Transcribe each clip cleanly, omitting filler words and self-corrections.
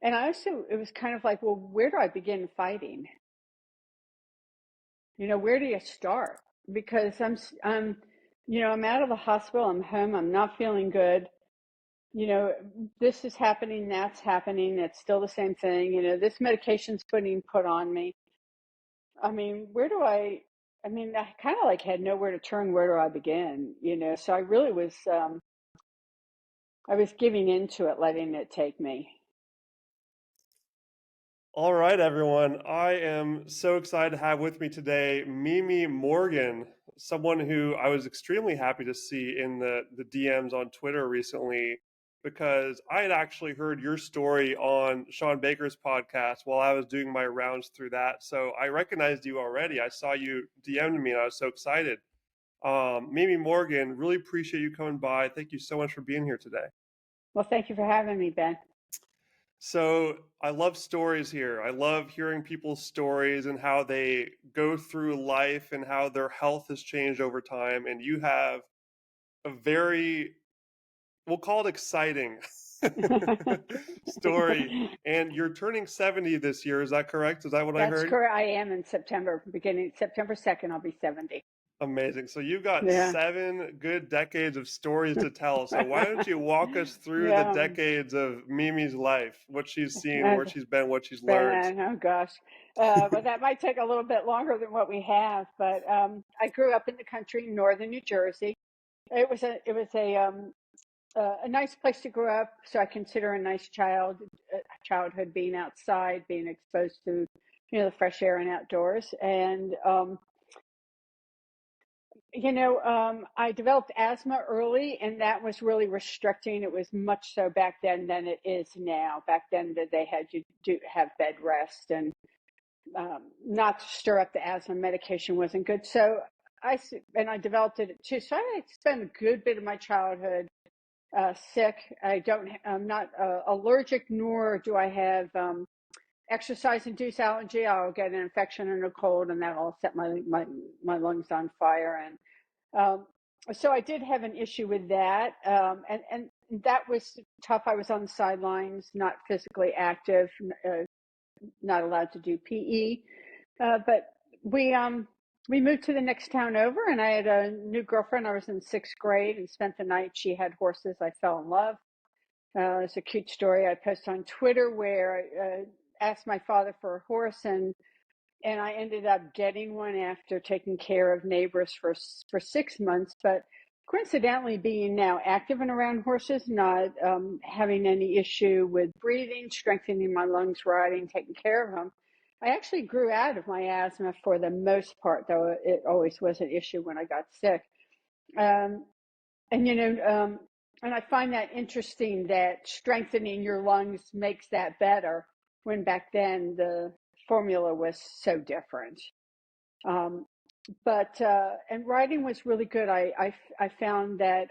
And I also, it was kind of like, well, where do I begin fighting? Where do you start? Because I'm out of the hospital, I'm home, I'm not feeling good. you know, this is happening, that's happening, it's still the same thing, this medication's being put on me. I mean, I kind of like had nowhere to turn. Where do I begin? So I really I was giving into it, letting it take me. All right, everyone. I am so excited to have with me today Mimi Morgan, someone who I was extremely happy to see in the DMs on Twitter recently because I had actually heard your story on Sean Baker's podcast while I was doing my rounds through that. So I recognized you already. I saw you DM'd me and I was so excited. Mimi Morgan, really appreciate you coming by. Thank you so much for being here today. Well, thank you for having me, Ben. So I love stories here. I love hearing people's stories and how they go through life and how their health has changed over time. And you have a very, we'll call it exciting story. And you're turning 70 this year. Is that correct? Is that what I That's heard? correct. I am in September, beginning September 2nd, I'll be 70. Amazing. So you've got Yeah. 7 good decades of stories to tell. So why don't you walk us through the Yeah. decades of Mimi's life, what she's seen, where And she's been, what she's learned? Ben, oh gosh. But that might take a little bit longer than what we have. But I grew up in the country, northern New Jersey. It was a nice place to grow up. So I consider a nice childhood, being outside, being exposed to, the fresh air and outdoors. And I developed asthma early, and that was really restricting. It was much so back then than it is now. Back then, that they had you do have bed rest and not to stir up the asthma medication wasn't good. So I developed it too. So I spent a good bit of my childhood sick. I'm not allergic, nor do I have exercise-induced allergy. I'll get an infection and a cold, and that'll set my lungs on fire. And so I did have an issue with that, and that was tough. I was on the sidelines, not physically active, not allowed to do PE. But we moved to the next town over, and I had a new girlfriend. I was in sixth grade and spent the night. She had horses. I fell in love. It's a cute story I post on Twitter where I asked my father for a horse, and I ended up getting one after taking care of neighbors for 6 months. But coincidentally, being now active and around horses, not having any issue with breathing, strengthening my lungs, riding, taking care of them, I actually grew out of my asthma for the most part, though it always was an issue when I got sick. Um, and and I find that interesting that strengthening your lungs makes that better when back then the formula was so different. Um, but and writing was really good. I found that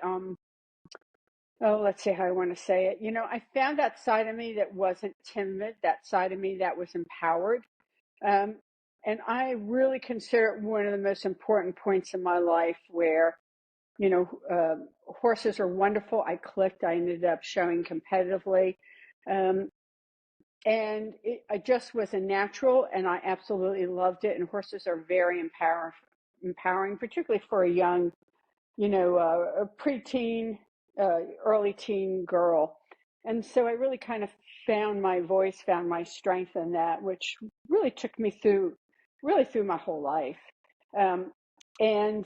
let's see how I want to say it. I found that side of me that wasn't timid, that side of me that was empowered. Um, and I really consider it one of the most important points in my life where you know, uh, horses are wonderful. I clicked. I ended up showing competitively. Um, and I just was a natural, and I absolutely loved it. And horses are very empowering, particularly for a young, a preteen, early teen girl. And so I really kind of found my voice, found my strength in that, which really took me through my whole life. Um, and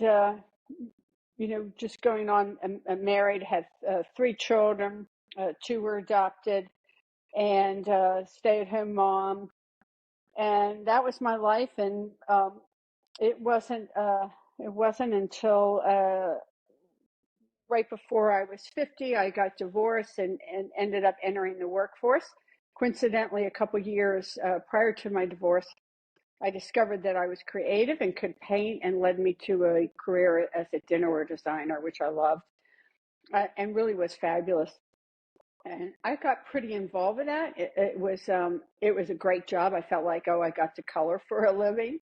just going on. I'm married, had 3 children, 2 were adopted, and stay-at-home mom. And that was my life. And it wasn't it wasn't until right before I was 50, I got divorced and ended up entering the workforce. Coincidentally, a couple years prior to my divorce, I discovered that I was creative and could paint, and led me to a career as a dinnerware designer, which I loved and really was fabulous. And I got pretty involved with that. It was a great job. I felt like, oh, I got to color for a living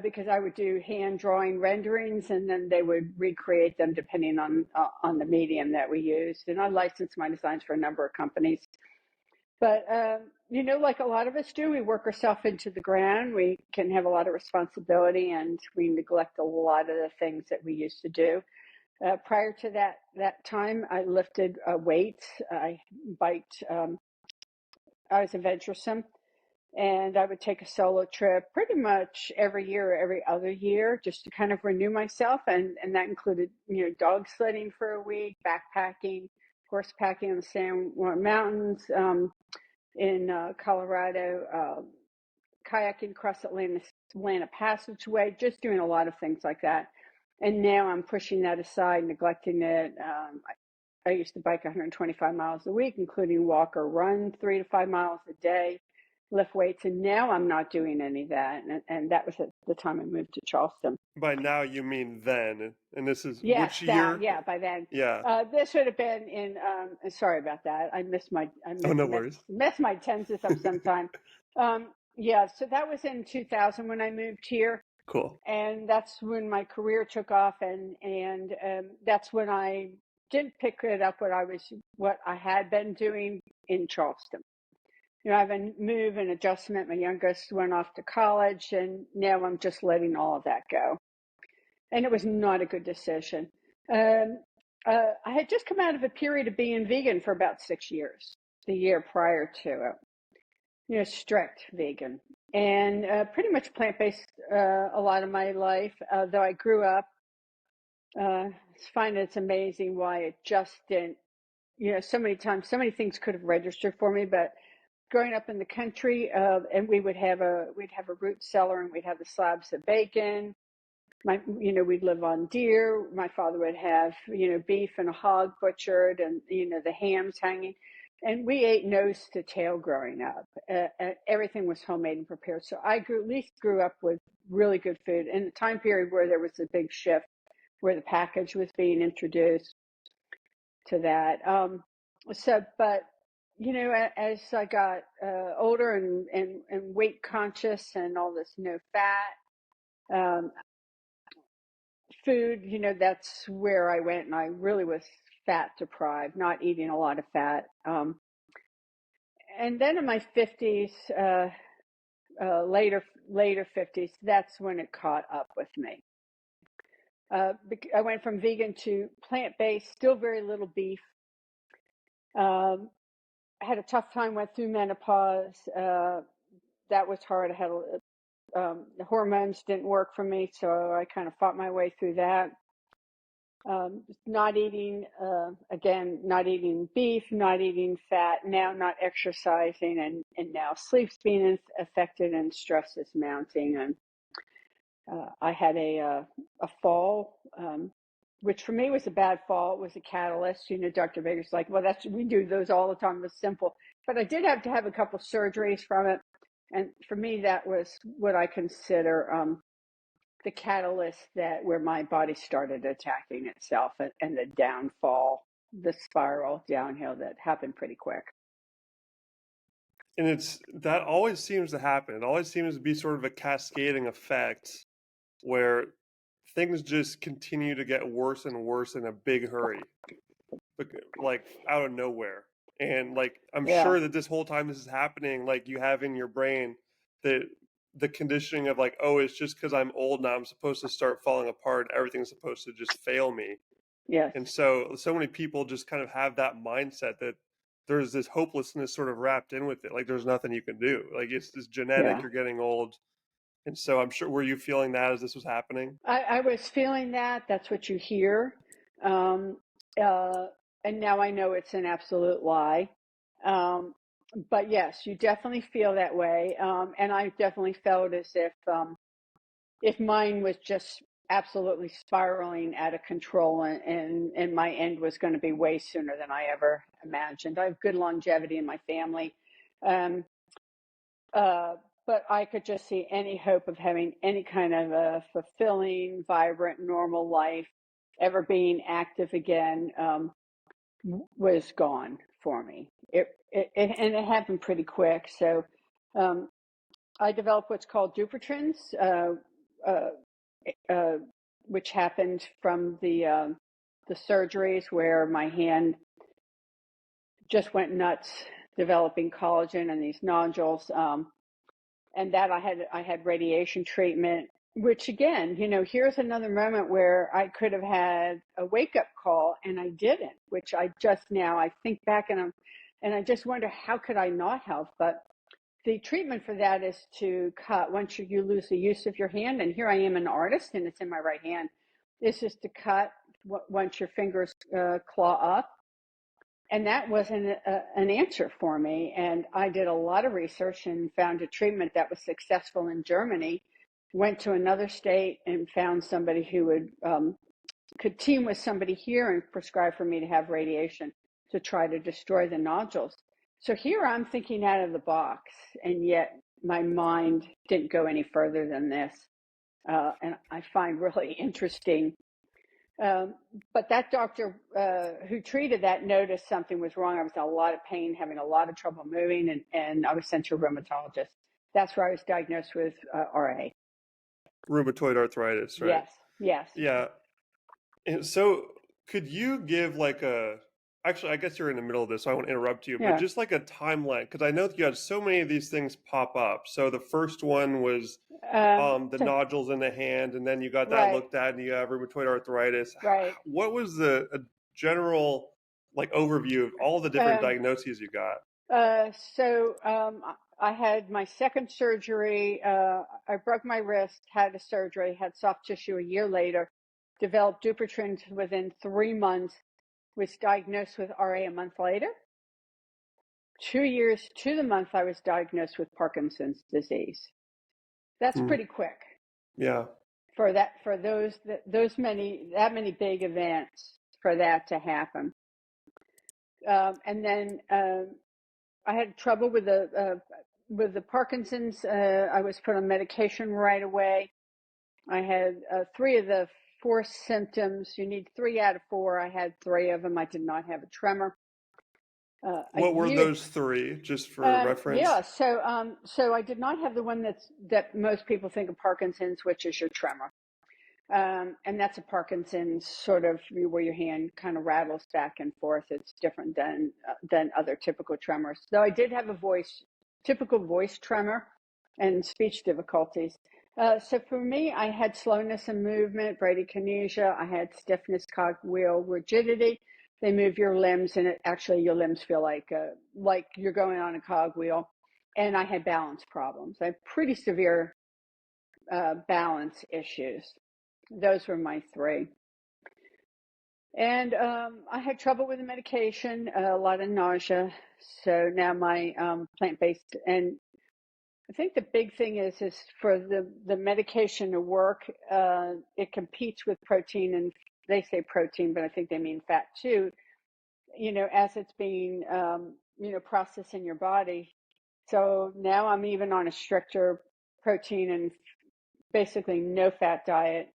because I would do hand drawing renderings, and then they would recreate them depending on the medium that we used. And I licensed my designs for a number of companies. But like a lot of us do, we work ourselves into the ground. We can have a lot of responsibility, and we neglect a lot of the things that we used to do. Prior to that time, I lifted weights. I biked. I was adventuresome, and I would take a solo trip pretty much every year or every other year just to kind of renew myself, and that included dog sledding for a week, backpacking, horse packing on the San Juan Mountains in Colorado, kayaking across Atlantic Passageway, just doing a lot of things like that. And now I'm pushing that aside, neglecting it. I used to bike 125 miles a week, including walk or run 3 to 5 miles a day, lift weights, and now I'm not doing any of that. And that was at the time I moved to Charleston. By now you mean then, and this is Yes, which that, year? yeah, by then. Yeah. This would have been in, sorry about that. I Oh, no worries. mess my tenses up sometime. Yeah, so that was in 2000 when I moved here. Cool. And that's when my career took off, and that's when I didn't pick it up what I had been doing in Charleston. I have a move and adjustment. My youngest went off to college, and now I'm just letting all of that go. And it was not a good decision. I had just come out of a period of being vegan for about 6 years, the year prior to it, strict vegan, and pretty much plant-based a lot of my life, though I grew up. I find it's amazing why it just didn't, so many times, so many things could have registered for me, but growing up in the country, and we'd have a root cellar, and we'd have the slabs of bacon. We'd live on deer. My father would have, beef and a hog butchered, and, the hams hanging. And we ate nose to tail growing up. Everything was homemade and prepared. So I at least grew up with really good food in the time period where there was a big shift, where the package was being introduced to that. But as I got older and weight conscious and all this no fat food, that's where I went, and I really was fat deprived, not eating a lot of fat. And then in my 50s, later 50s, that's when it caught up with me. I went from vegan to plant-based, still very little beef. I had a tough time, went through menopause. That was hard. I had the hormones didn't work for me, so I kind of fought my way through that. Not eating, again, not eating beef, not eating fat, now not exercising, and now sleep's being affected and stress is mounting. And I had a fall, which for me was a bad fall. It was a catalyst. Dr. Baker's like, well, we do those all the time. It was simple. But I did have to have a couple surgeries from it. And for me, that was what I consider the catalyst where my body started attacking itself, and the downfall, the spiral downhill that happened pretty quick. And that always seems to happen. It always seems to be sort of a cascading effect where things just continue to get worse and worse in a big hurry, like out of nowhere. And like, I'm sure that this whole time this is happening, like you have in your brain the conditioning of like, oh, it's just because I'm old now, I'm supposed to start falling apart. Everything's supposed to just fail me. Yes. And so many people just kind of have that mindset that there's this hopelessness sort of wrapped in with it. Like there's nothing you can do. Like it's this genetic, you're getting old. And so I'm sure, were you feeling that as this was happening? I was feeling that. That's what you hear. And now I know it's an absolute lie. But yes, you definitely feel that way. And I definitely felt as if mine was just absolutely spiraling out of control, and my end was going to be way sooner than I ever imagined. I have good longevity in my family. But I could just see any hope of having any kind of a fulfilling, vibrant, normal life, ever being active again, was gone for me. And it happened pretty quick. So I developed what's called dupuytren, which happened from the surgeries, where my hand just went nuts developing collagen and these nodules. And that I had radiation treatment, which again, here's another moment where I could have had a wake up call and I didn't, which I think back and I just wonder how could I not have, but the treatment for that is to cut once you lose the use of your hand. And here I am, an artist, and it's in my right hand. This is to cut once your fingers claw up. And that wasn't an answer for me. And I did a lot of research and found a treatment that was successful in Germany. Went to another state and found somebody who could team with somebody here and prescribe for me to have radiation to try to destroy the nodules. So here I'm thinking out of the box, and yet my mind didn't go any further than this. And I find really interesting. But that doctor who treated that noticed something was wrong. I was in a lot of pain, having a lot of trouble moving, and I was sent to a rheumatologist. That's where I was diagnosed with RA. Rheumatoid arthritis, right? Yes, yes. Yeah. And so could you give actually, I guess you're in the middle of this, so I won't interrupt you, but Yeah. just like a timeline, because I know that you had so many of these things pop up. So the first one was the So, nodules in the hand, and then you got that right, looked at, and you have rheumatoid arthritis. right. What was a general overview of all the different Um, diagnoses you got? I had my second surgery. I broke my wrist, had a surgery, had soft tissue a year later, developed dupuytren within 3 months, was diagnosed with RA a month later. 2 years to the month, I was diagnosed with Parkinson's disease. That's pretty quick Yeah. for that many big events for that to happen. And then I had trouble with the Parkinson's. I was put on medication right away. I had 3 of the 4 symptoms. You need 3 out of 4. I had 3 of them. I did not have a tremor. A What were year. those 3, just for reference? Yeah. So I did not have the one that most people think of Parkinson's, which is your tremor. And that's a Parkinson's sort of where your hand kind of rattles back and forth. It's different than other typical tremors. Though I did have typical voice tremor and speech difficulties. So for me, I had slowness in movement, bradykinesia. I had stiffness, cogwheel rigidity. They move your limbs, and your limbs feel like you're going on a cogwheel. And I had balance problems. I have pretty severe balance issues. Those were my 3. And I had trouble with the medication, a lot of nausea. So now my plant-based, and I think the big thing is for the medication to work, it competes with protein, and they say protein, but I think they mean fat too, as it's being, processed in your body. So now I'm even on a stricter protein and basically no fat diet.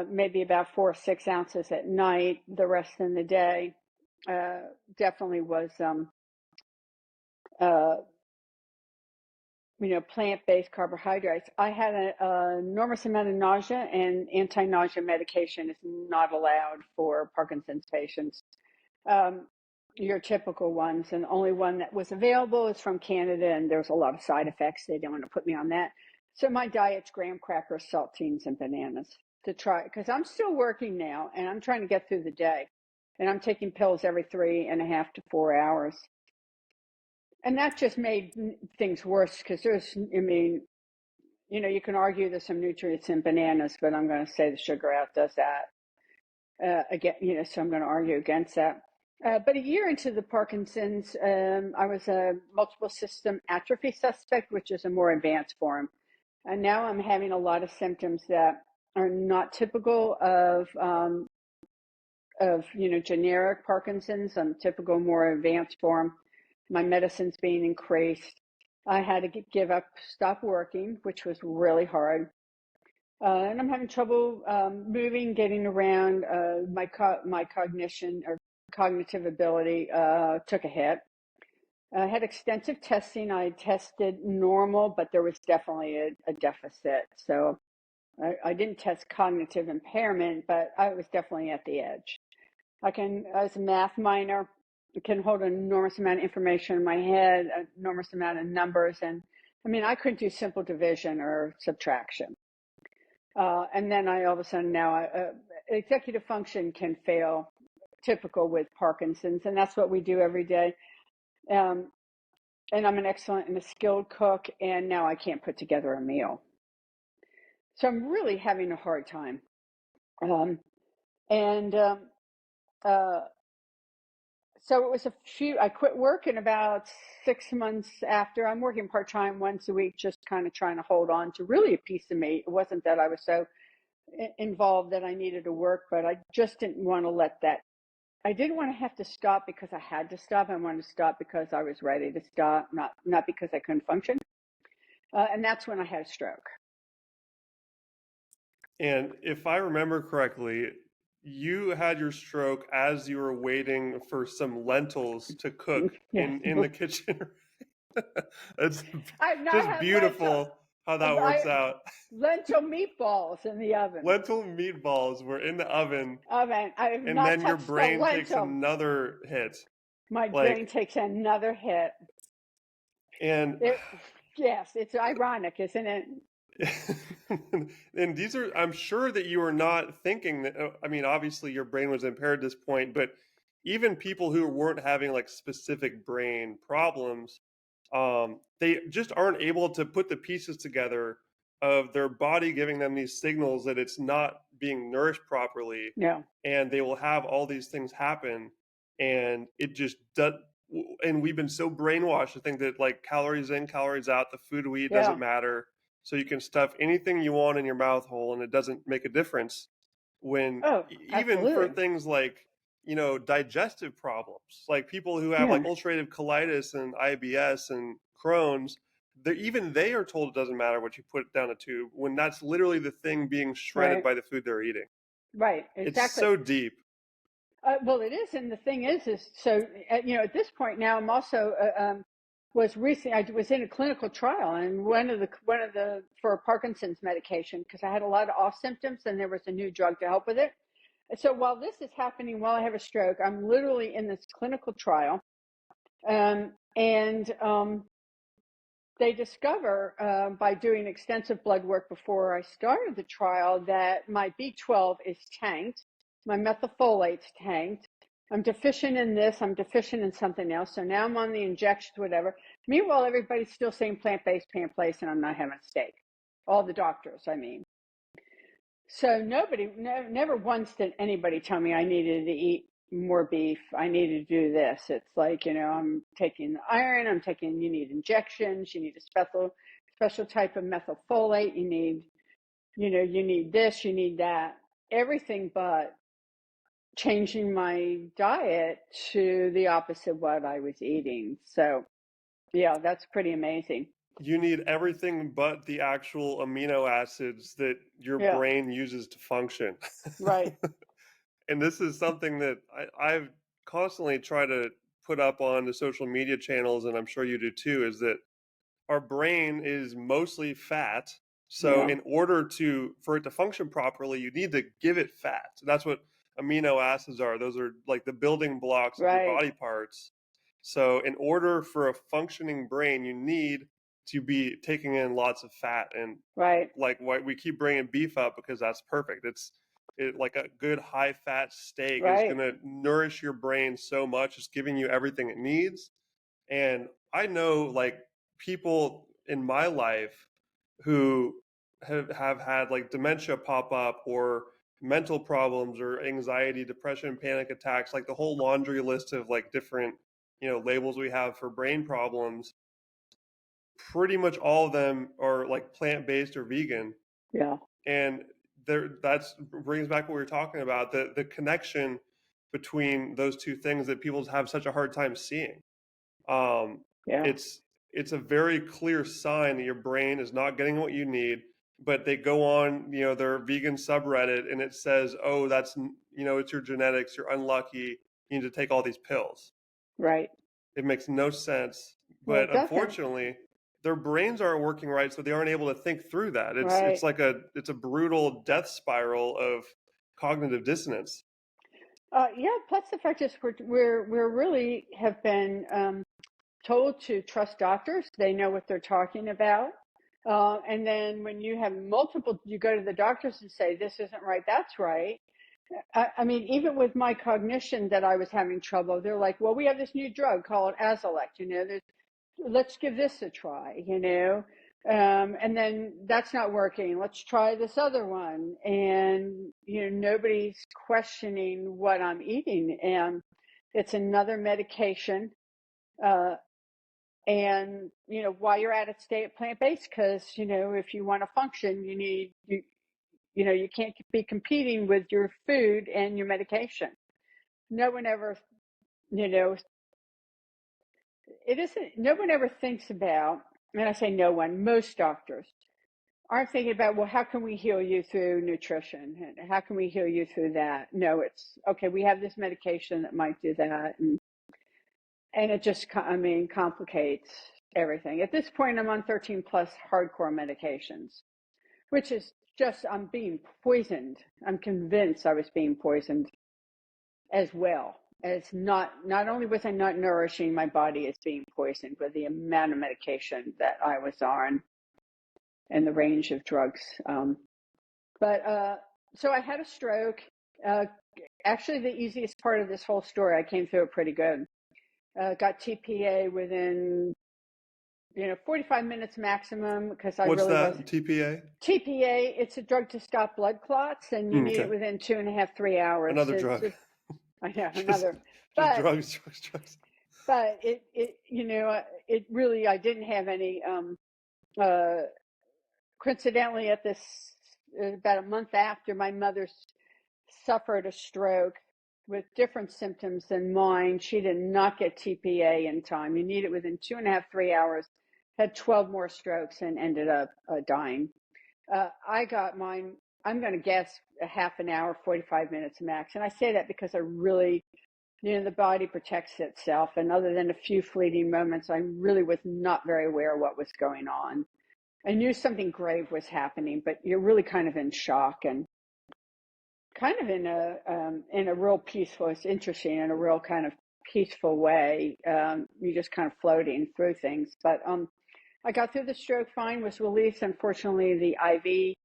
Maybe about 4 or 6 ounces at night, the rest in the day. Definitely was, plant-based carbohydrates. I had an enormous amount of nausea, and anti-nausea medication is not allowed for Parkinson's patients. Your typical ones, and the only one that was available is from Canada, and there's a lot of side effects. They don't want to put me on that. So my diet's graham crackers, saltines, and bananas to try, because I'm still working now, and I'm trying to get through the day. And I'm taking pills every 3.5 to 4 hours. And that just made things worse, because you can argue there's some nutrients in bananas, but I'm going to say the sugar out does that. Again, so I'm going to argue against that. But a year into the Parkinson's, I was a multiple system atrophy suspect, which is a more advanced form. And now I'm having a lot of symptoms that are not typical of generic Parkinson's. I'm typical, more advanced form. My medicine's being increased. I had to stop working, which was really hard. And I'm having trouble moving, getting around. My cognition or cognitive ability took a hit. I had extensive testing. I tested normal, but there was definitely a deficit. So I didn't test cognitive impairment, but I was definitely at the edge. I was a math minor. It can hold an enormous amount of information in my head, an enormous amount of numbers. And I mean, I couldn't do simple division or subtraction. And then all of a sudden now executive function can fail, typical with Parkinson's. And that's what we do every day. And I'm an excellent and a skilled cook. And now I can't put together a meal. So I'm really having a hard time. So it was I quit work in about 6 months after. I'm working part-time once a week, just kind of trying to hold on to really a piece of me. It wasn't that I was so involved that I needed to work, but I just didn't want to let that. I didn't want to have to stop because I had to stop. I wanted to stop because I was ready to stop, not because I couldn't function. And that's when I had a stroke. And if I remember correctly, you had your stroke as you were waiting for some lentils to cook Yes. in the kitchen. It's I've not just had lentil. beautiful how that works out. Lentil meatballs in the oven. Lentil meatballs were in the oven, I have and not then your touched the brain takes lentil. another hit. My brain takes another hit. And yes, it's ironic, isn't it? and these are, I'm sure that you are not thinking that, I mean, obviously your brain was impaired at this point, but even people who weren't having like specific brain problems, they just aren't able to put the pieces together of their body giving them these signals that it's not being nourished properly. Yeah. And they will have all these things happen, and it just does. And we've been so brainwashed to think that like calories in, calories out, the food we eat doesn't matter. So you can stuff anything you want in your mouth hole and it doesn't make a difference. When even for absolutely. things like, digestive problems, like people who have like ulcerative colitis and IBS and Crohn's, even they are told it doesn't matter what you put down a tube, when that's literally the thing being shredded by the food they're eating. Right, It's exactly. so deep. Well, it is, and the thing is so at this point now, I'm also was recently I was in a clinical trial, and one of the for Parkinson's medication, because I had a lot of off symptoms, and there was a new drug to help with it. So while this is happening, while I have a stroke, I'm literally in this clinical trial, and they discover by doing extensive blood work before I started the trial that my B12 is tanked, my methylfolate's tanked. I'm deficient in this, I'm deficient in something else. So now I'm on the injections, whatever. Meanwhile, everybody's still saying plant-based, and I'm not having a steak. All the doctors, I mean. So never once did anybody tell me I needed to eat more beef. I needed to do this. It's like, I'm taking the iron, you need injections, you need a special type of methylfolate, you need this, you need that. Everything but changing my diet to the opposite of what I was eating. So, yeah, that's pretty amazing. You need everything but the actual amino acids that your brain uses to function. Right. And this is something that I've constantly tried to put up on the social media channels, and I'm sure you do too, is that our brain is mostly fat. So in order for it to function properly, you need to give it fat. So that's what amino acids are. Those are like the building blocks of your body parts. So in order for a functioning brain, you need to be taking in lots of fat. And like why we keep bringing beef up, because that's perfect. Like a good high fat steak is going to nourish your brain so much. It's giving you everything it needs. And I know like people in my life who have had like dementia pop up, or mental problems, or anxiety, depression, panic attacks, like the whole laundry list of like different, labels we have for brain problems. Pretty much all of them are like plant-based or vegan. Yeah. And that's brings back what we were talking about, the connection between those two things that people have such a hard time seeing. It's a very clear sign that your brain is not getting what you need, but they go on, their vegan subreddit, and it says, oh, that's, it's your genetics, you're unlucky, you need to take all these pills. Right. It makes no sense. But unfortunately, their brains aren't working right, so they aren't able to think through that. It's like it's a brutal death spiral of cognitive dissonance. Yeah, plus the fact is we're really have been told to trust doctors. They know what they're talking about. And then when you have multiple, you go to the doctors and say, this isn't right, that's right. I mean, even with my cognition that I was having trouble, they're like, well, we have this new drug called Azilect, let's give this a try, and then that's not working. Let's try this other one. And, nobody's questioning what I'm eating. And it's another medication. Uh, and, while you're at it, stay at plant-based because, if you want to function, you can't be competing with your food and your medication. No one ever, you know, no one ever thinks about, and I say no one, most doctors aren't thinking about, well, how can we heal you through nutrition? And how can we heal you through that? No, it's, okay, we have this medication that might do that. And it just, complicates everything. At this point, I'm on 13 plus hardcore medications, which is just, I'm being poisoned. I'm convinced I was being poisoned as well. As not only was I not nourishing my body, as being poisoned with the amount of medication that I was on and the range of drugs. So I had a stroke. Uh, Actually, the easiest part of this whole story, I came through it pretty good. Got TPA within 45 minutes maximum because I What's really was. that? TPA? TPA, it's a drug to stop blood clots, and you need Okay. it within 2.5, 3 hours. Another It's drug. just, I know, just another, just but drugs. but it really, I didn't have any. Uh, Coincidentally, at this about a month after, my mother suffered a stroke with different symptoms than mine. She did not get TPA in time. You need it within 2.5, 3 hours. Had 12 more strokes and ended up dying. I got mine, I'm going to guess, a half an hour, 45 minutes max. And I say that because I really, the body protects itself. And other than a few fleeting moments, I really was not very aware of what was going on. I knew something grave was happening, but you're really kind of in shock and kind of in a real peaceful, it's interesting, in a real kind of peaceful way. You're just kind of floating through things. But I got through the stroke fine, was released. Unfortunately, the IV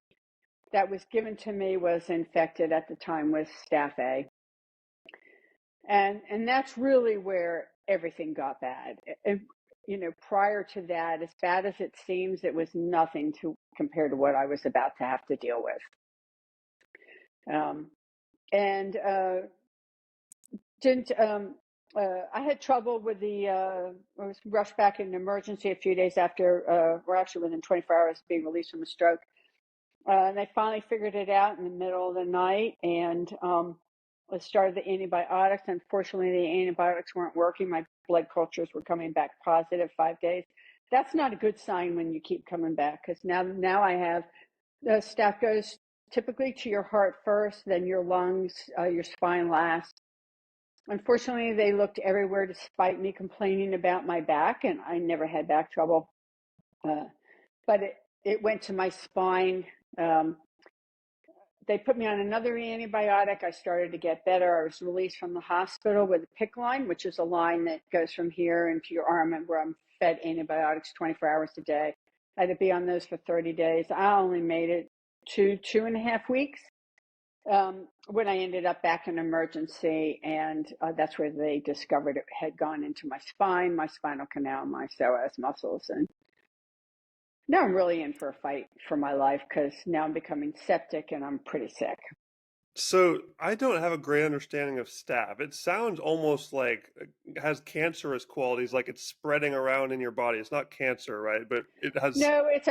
that was given to me was infected at the time with staph A. And that's really where everything got bad. Prior to that, as bad as it seems, it was nothing to compare to what I was about to have to deal with. And didn't I had trouble with I was rushed back in emergency a few days after, or actually within 24 hours of being released from a stroke. And they finally figured it out in the middle of the night and started the antibiotics. Unfortunately, the antibiotics weren't working. My blood cultures were coming back positive 5 days. That's not a good sign when you keep coming back, because now I have the staph goes typically to your heart first, then your lungs, your spine last. Unfortunately, they looked everywhere despite me complaining about my back, and I never had back trouble. But it went to my spine. They put me on another antibiotic. I started to get better. I was released from the hospital with a PICC line, which is a line that goes from here into your arm, and where I'm fed antibiotics 24 hours a day. I had to be on those for 30 days. I only made it 2.5 weeks when I ended up back in emergency, and that's where they discovered it had gone into my spine, my spinal canal, my psoas muscles, and now I'm really in for a fight for my life because now I'm becoming septic and I'm pretty sick. So I don't have a great understanding of staph. It sounds almost like it has cancerous qualities, like it's spreading around in your body. It's not cancer, right? But it has. No, it's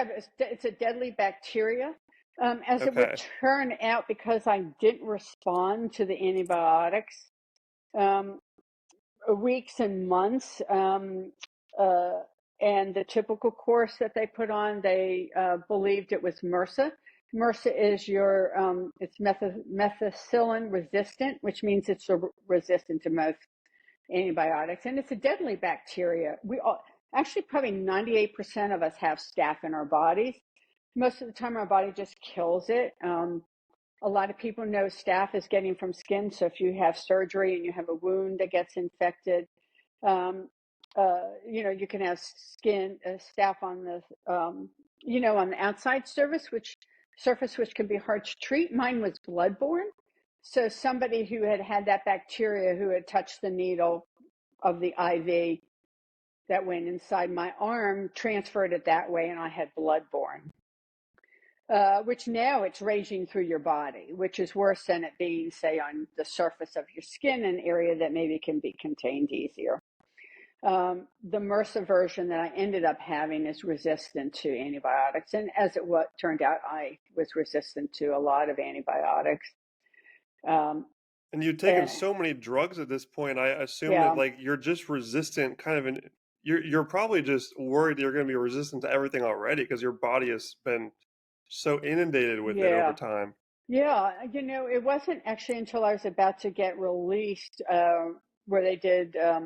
a deadly bacteria. As it would Okay. turn out, because I didn't respond to the antibiotics, um, weeks and months, uh, and the typical course that they put on, they believed it was MRSA. MRSA is it's methicillin resistant, which means it's resistant to most antibiotics, and it's a deadly bacteria. Actually, probably 98% of us have staph in our bodies. Most of the time, our body just kills it. A lot of people know staph is getting from skin. So if you have surgery and you have a wound that gets infected, you can have skin staph on the, on the outside surface, which can be hard to treat. Mine was bloodborne. So somebody who had that bacteria who had touched the needle of the IV that went inside my arm transferred it that way, and I had bloodborne. Which now it's raging through your body, which is worse than it being, say, on the surface of your skin, an area that maybe can be contained easier. The MRSA version that I ended up having is resistant to antibiotics. And as it turned out, I was resistant to a lot of antibiotics. And you've taken so many drugs at this point. I assume that Yeah, like you're just resistant, you're probably just worried that you're going to be resistant to everything already because your body has been so inundated with it over yeah. time. Yeah, it wasn't actually until I was about to get released where they did uh,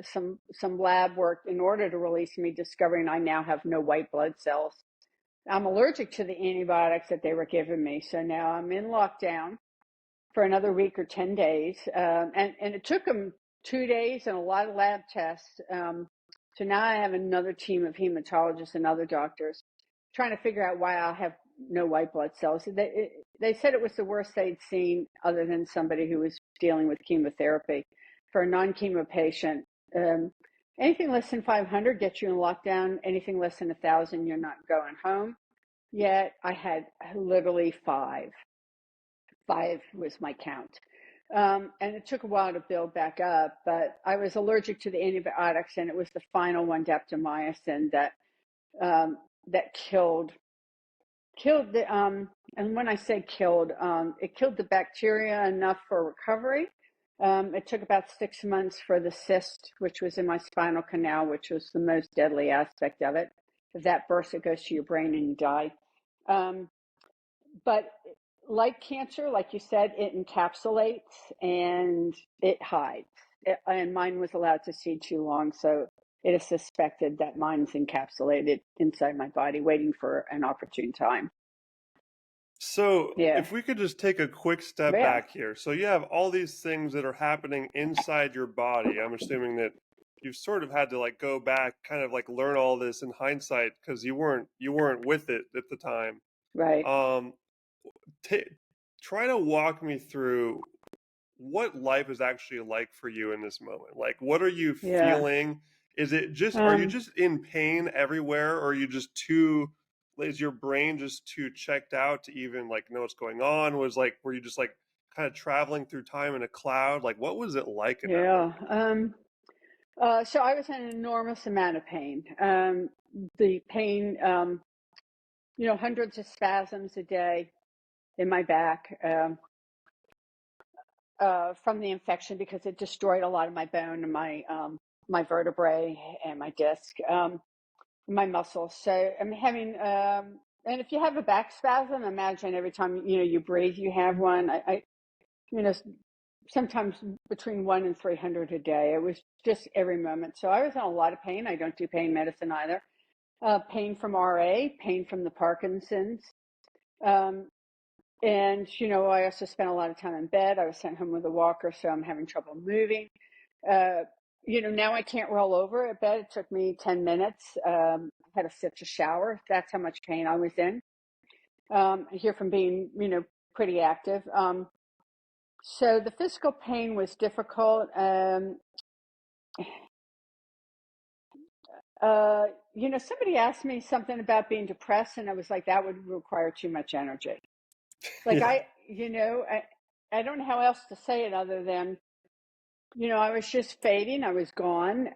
some lab work in order to release me, discovering I now have no white blood cells. I'm allergic to the antibiotics that they were giving me, so now I'm in lockdown for another week or 10 days, and it took them 2 days and a lot of lab tests. So now I have another team of hematologists and other doctors trying to figure out why I have no white blood cells. They said it was the worst they'd seen, other than somebody who was dealing with chemotherapy. For a non-chemo patient, anything less than 500 gets you in lockdown. Anything less than 1,000, you're not going home. Yet I had literally five. Five was my count. And it took a while to build back up, but I was allergic to the antibiotics, and it was the final one, daptomycin, that killed the and when I say killed, it killed the bacteria enough for recovery. It took about 6 months for the cyst, which was in my spinal canal, which was the most deadly aspect of it. If that bursts, it goes to your brain and you die. But like cancer, like you said, it encapsulates and it hides. And mine was allowed to see too long, so it is suspected that mine's encapsulated inside my body, waiting for an opportune time. So, Yeah, if we could just take a quick step yeah, back here. So, you have all these things that are happening inside your body. I'm assuming that you've sort of had to like go back, kind of like learn all this in hindsight because you weren't with it at the time. right. Um, ta Try to walk me through what life is actually like for you in this moment. Like, what are you Yeah. feeling? Are you Um, just in pain everywhere, or are you just too, is your brain just too checked out to even like know what's going on? Were you just like kind of traveling through time in a cloud? Like, what was it like in that yeah. moment? So I was in an enormous amount of pain. The pain, hundreds of spasms a day in my back. From the infection, because it destroyed a lot of my bone and my vertebrae and my disc, my muscles. So I'm having, and if you have a back spasm, imagine every time you breathe, you have one. You know, sometimes between 1 and 300 a day. It was just every moment. So I was in a lot of pain. I don't do pain medicine either. Pain from RA, pain from the Parkinson's. Um, and, I also spent a lot of time in bed. I was sent home with a walker, so I'm having trouble moving. Uh, now I can't roll over at bed. It took me 10 minutes. I had to sit to shower. That's how much pain I was in. Here from being, pretty active. So the physical pain was difficult. Somebody asked me something about being depressed, and I was like, that would require too much energy. Like Yeah. I don't know how else to say it other than, I was just fading. I was gone.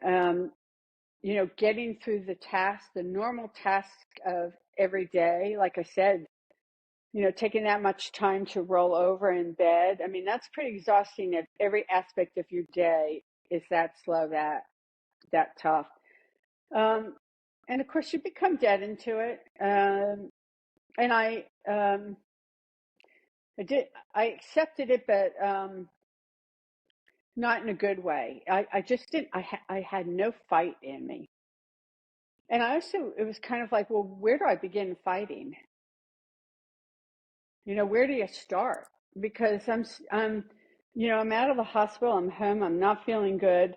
Getting through the normal task of every day. Like I said, taking that much time to roll over in bed. I mean, that's pretty exhausting if every aspect of your day is that slow, that tough. Um, and of course you become dead into it. And I accepted it, but, not in a good way. I just didn't, I had no fight in me. And it was kind of like, well, where do I begin fighting? Where do you start? Because I'm out of the hospital, I'm home, I'm not feeling good.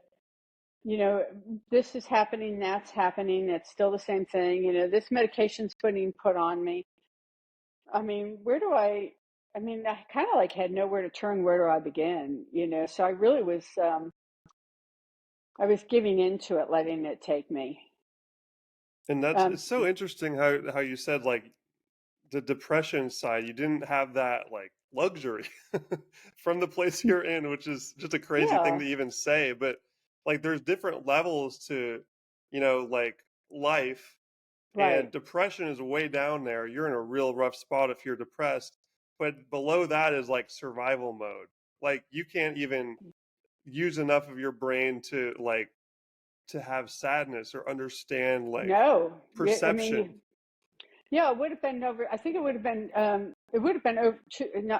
This is happening, that's happening, it's still the same thing. This medication's being put on me. I mean, I kind of like had nowhere to turn. Where do I begin? So I was giving into it, letting it take me. And that's Um, it's so interesting how you said like the depression side, you didn't have that like luxury from the place you're in, which is just a crazy thing yeah, to even say. But like there's different levels to, like life, and right. depression is way down there. You're in a real rough spot if you're depressed. But below that is like survival mode. Like you can't even use enough of your brain to have sadness or understand like No, I perception. mean, yeah, it would have been over. I think it would have been over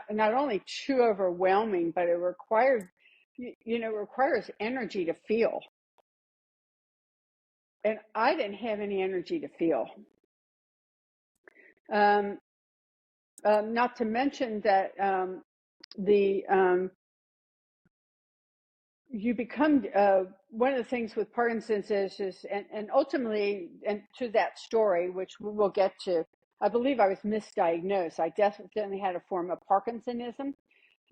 not only too overwhelming, but it requires energy to feel. And I didn't have any energy to feel. Um, Not to mention that the you become one of the things with Parkinson's is and ultimately, and to that story, which we will get to, I believe I was misdiagnosed. I definitely had a form of Parkinsonism,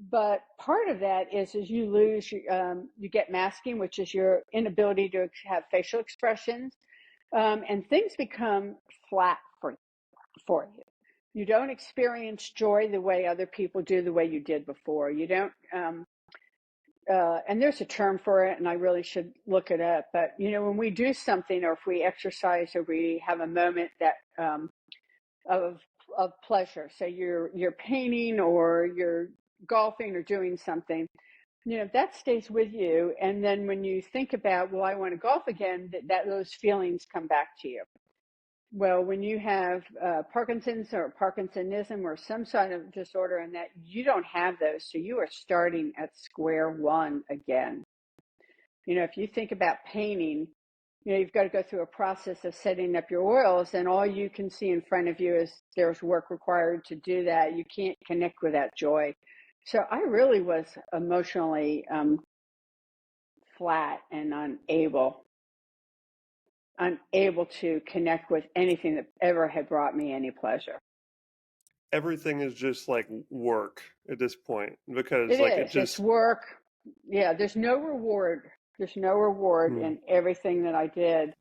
but part of that is you get masking, which is your inability to have facial expressions, and things become flat for you. You don't experience joy the way other people do, the way you did before. You don't. And there's a term for it, and I really should look it up. But when we do something, or if we exercise, or we have a moment that of of pleasure, say you're painting, or you're golfing, or doing something, that stays with you. And then when you think about, well, I want to golf again, that those feelings come back to you. Well, when you have Parkinson's or Parkinsonism or some sort of disorder, and that you don't have those, so you are starting at square one again. If you think about painting, you've got to go through a process of setting up your oils, and all you can see in front of you is there's work required to do that. You can't connect with that joy. So I really was emotionally flat and unable to connect with anything that ever had brought me any pleasure. Everything is just like work at this point because It like it is. It's just work. Yeah, there's no reward. There's no reward hmm. in everything that I did.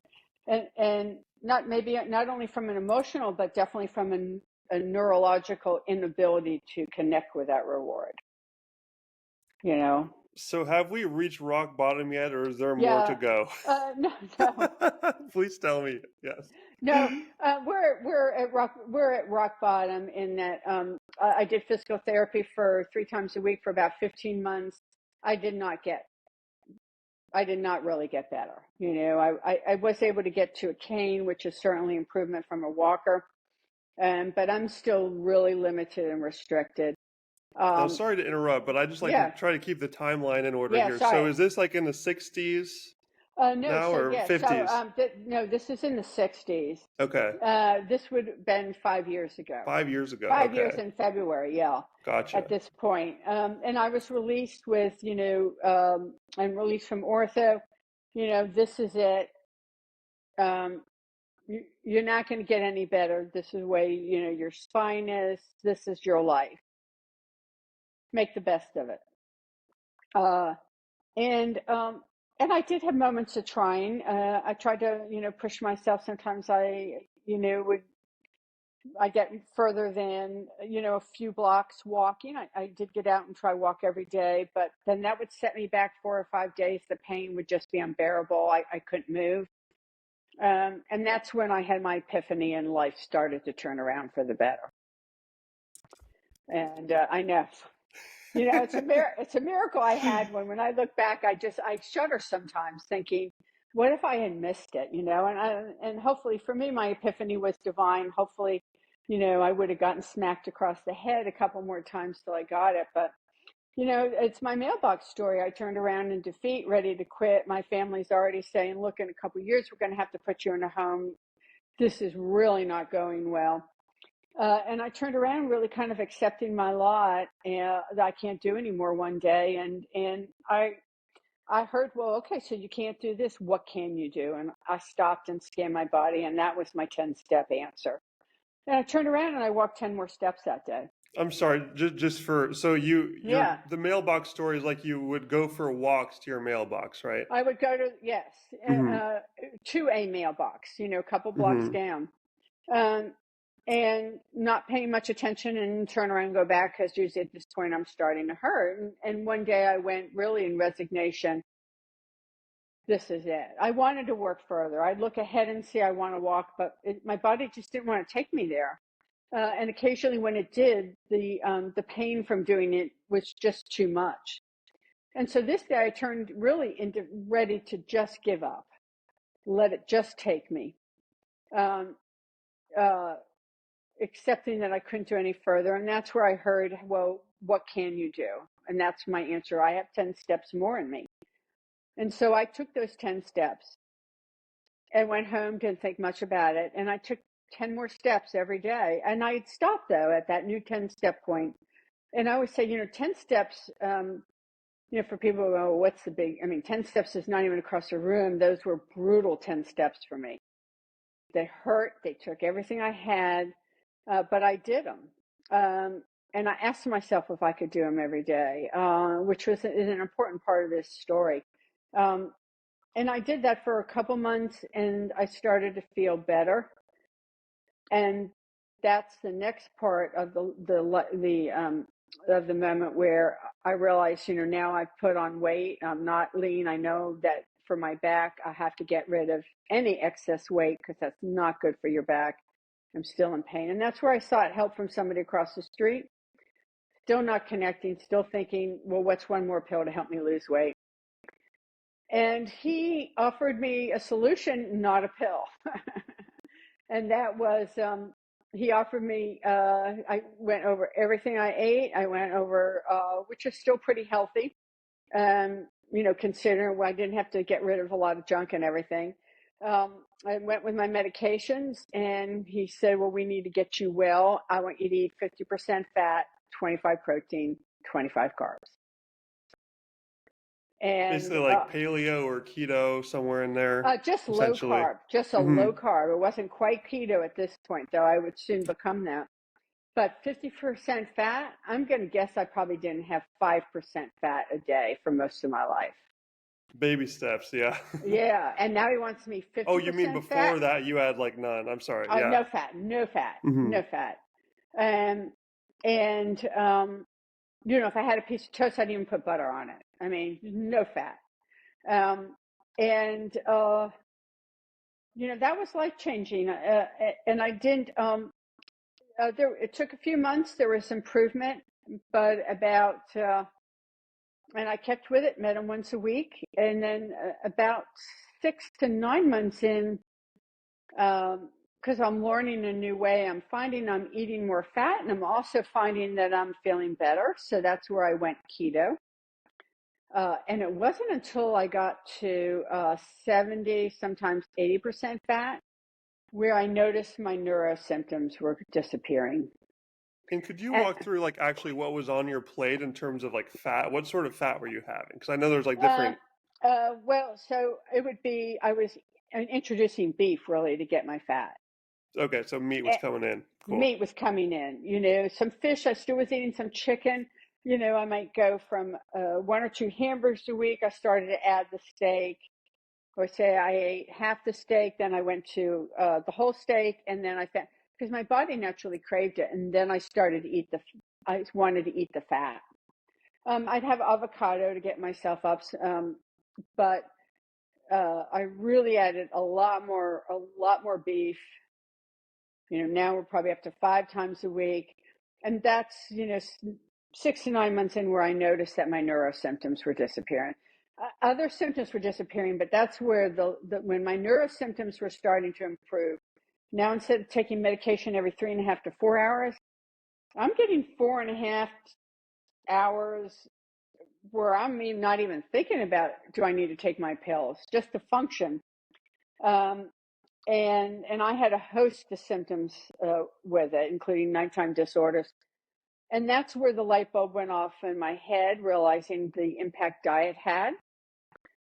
And not only from an emotional, but definitely from a neurological inability to connect with that reward, you know? So have we reached rock bottom yet, or is there more to Yeah. go? No, no, Please tell me. Yes. no. We're at rock bottom in that I did physical therapy for 3 times a week for about 15 months. I did not get I did not really get better. I was able to get to a cane, which is certainly improvement from a walker, but I'm still really limited and restricted. I'm Um, sorry to interrupt, but I just like to yeah, try to keep the timeline in order yeah, here. So sorry. is this like in the 60s No, now so or yeah, 50s? no, this is in the 60s. Okay. This would have been 5 years ago. 5 years ago. 5 years Okay. in February, yeah, at Gotcha. this point. And I was released I'm released from ortho. This is it. Um, you're not going to get any better. This is the way, your spine is. This is your life. Make the best of it. Uh, and I did have moments of trying. I tried to, push myself. Sometimes I get further than, a few blocks walking. I did get out and try walk every day, but then that would set me back 4 or 5 days. The pain would just be unbearable. I couldn't move. And that's when I had my epiphany, and life started to turn around for the better. And I know, it's a miracle I had one. When I look back, I shudder sometimes, thinking, what if I had missed it? And hopefully for me, my epiphany was divine. Hopefully, I would have gotten smacked across the head a couple more times till I got it. But it's my mailbox story. I turned around in defeat, ready to quit. My family's already saying, look, in a couple of years, we're going to have to put you in a home. This is really not going well. And I turned around really kind of accepting my lot that I can't do anymore one day. And I heard, well, okay, so you can't do this. What can you do? And I stopped and scanned my body, and that was my 10-step answer. And I turned around and I walked 10 more steps that day. I'm sorry, just for so Yeah. the mailbox story is like you would go for walks to your mailbox, right? I would go to, yes, Mm-hmm. to a mailbox, a couple blocks Mm-hmm. down. Um, and not paying much attention and turn around and go back because usually at this point I'm starting to hurt. And one day I went really in resignation. This is it. I wanted to work further. I'd look ahead and see I want to walk, but my body just didn't want to take me there. And occasionally when it did, the pain from doing it was just too much. And so this day I turned really into ready to just give up, let it just take me. Um, uh, Accepting that I couldn't do any further. And that's where I heard, well, what can you do? And that's my answer. I have 10 steps more in me. And so I took those 10 steps and went home, didn't think much about it. And I took 10 more steps every day. And I'd stop though at that new 10-step point. And I always say, 10 steps, for people who go, what's the big, 10 steps is not even across a room. Those were brutal 10 steps for me. They hurt. They took everything I had. But I did them. And I asked myself if I could do them every day, which is an important part of this story. And I did that for a couple months, and I started to feel better. And that's the next part of the moment where I realized, now I've put on weight. I'm not lean. I know that for my back, I have to get rid of any excess weight because that's not good for your back. I'm still in pain. And that's where I sought help from somebody across the street. Still not connecting, still thinking, well, what's one more pill to help me lose weight? And he offered me a solution, not a pill. And that was, he offered me, I went over everything I ate. I went over, which is still pretty healthy, considering I didn't have to get rid of a lot of junk and everything. I went with my medications, and he said, well, we need to get you well. I want you to eat 50% fat, 25 protein, 25 carbs. And Basically like paleo or keto, somewhere in there, just low essentially. carb, just a Mm-hmm. low carb. It wasn't quite keto at this point, though. I would soon become that. But 50% fat, I'm going to guess I probably didn't have 5% fat a day for most of my life. Baby steps, yeah. Yeah, and now he wants me Oh, you mean 50% fat. before that you had like none? I'm sorry. Yeah. No fat, no fat, Mm-hmm. no fat. And if I had a piece of toast, I'd even put butter on it. No fat. And that was life changing. And I didn't. It took a few months. There was improvement, but and I kept with it. Met him once a week, and then about 6 to 9 months in. Because I'm learning a new way, I'm finding I'm eating more fat, and I'm also finding that I'm feeling better. So that's where I went keto. And it wasn't until I got to 70, sometimes 80% fat, where I noticed my neuro symptoms were disappearing. And could you And, walk through like actually what was on your plate in terms of like fat? What sort of fat were you having? Because I know there's like different. well, so it would be, I was introducing beef really to get my fat. Okay, so meat was coming in. Cool. Meat was coming in, some fish. I still was eating some chicken. I might go from 1 or 2 hamburgers a week. I started to add the steak, or say I ate half the steak, then I went to the whole steak, and then I found, because my body naturally craved it, and then I started to I wanted to eat the fat. I'd have avocado to get myself up, but I really added a lot more beef. Now we're probably up to 5 times a week. And that's, 6 to 9 months in where I noticed that my neuro symptoms were disappearing. Other symptoms were disappearing, but that's where when my neuro symptoms were starting to improve. Now, instead of taking medication every 3.5 to 4 hours, I'm getting 4.5 hours where I'm not even thinking about, do I need to take my pills, just to function. and I had a host of symptoms with it, including nighttime disorders. And that's where the light bulb went off in my head, realizing the impact diet had,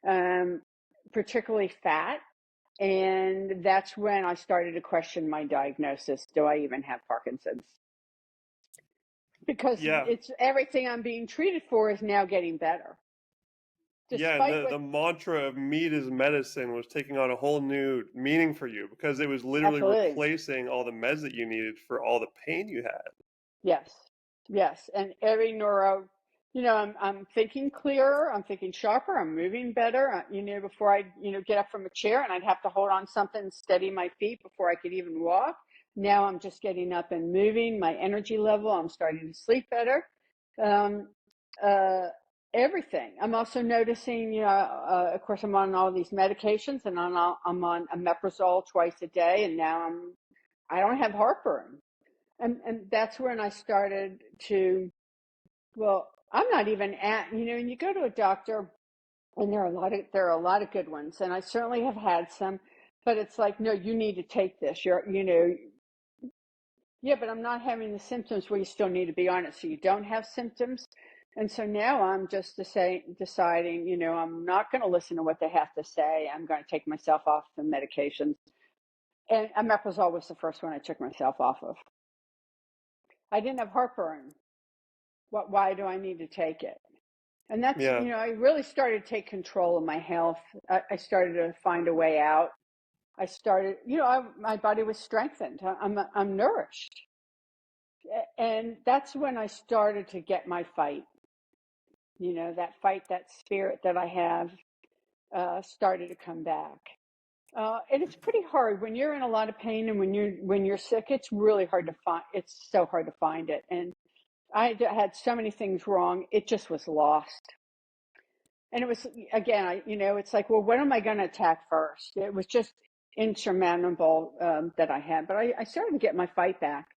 um, particularly fat. And that's when I started to question my diagnosis. Do I even have Parkinson's? Because Yeah. it's everything I'm being treated for is now getting better, Yeah, and despite what. the mantra of meat is medicine was taking on a whole new meaning for you because it was literally Absolutely. replacing all the meds that you needed for all the pain you had. Yes, yes, and every neuro, I'm thinking clearer, I'm thinking sharper, I'm moving better. Before I, get up from a chair and I'd have to hold on something and steady my feet before I could even walk. Now I'm just getting up and moving. My energy level, I'm starting to sleep better. Um, uh, Everything. I'm also noticing, of course, I'm on all these medications, and I'm on omeprazole twice a day, and now I don't have heartburn. And that's when I started to, well, I'm not even and you go to a doctor, and there are a lot of good ones, and I certainly have had some, but it's like, no, you need to take this. Yeah, but I'm not having the symptoms where you still need to be on it, so you don't have symptoms. And so now I'm just deciding, I'm not going to listen to what they have to say. I'm going to take myself off the medications. And omeprazole was the first one I took myself off of. I didn't have heartburn. Why do I need to take it? And that's, Yeah. I really started to take control of my health. I started to find a way out. I started, my body was strengthened. I'm nourished. And that's when I started to get my fight. That fight, that spirit that I have, started to come back. And it's pretty hard when you're in a lot of pain, and when you're sick. It's really hard to find. It's so hard to find it. And I had so many things wrong. It just was lost. And it was, again, it's like, well, what am I going to attack first? It was just insurmountable, that I had. But I started to get my fight back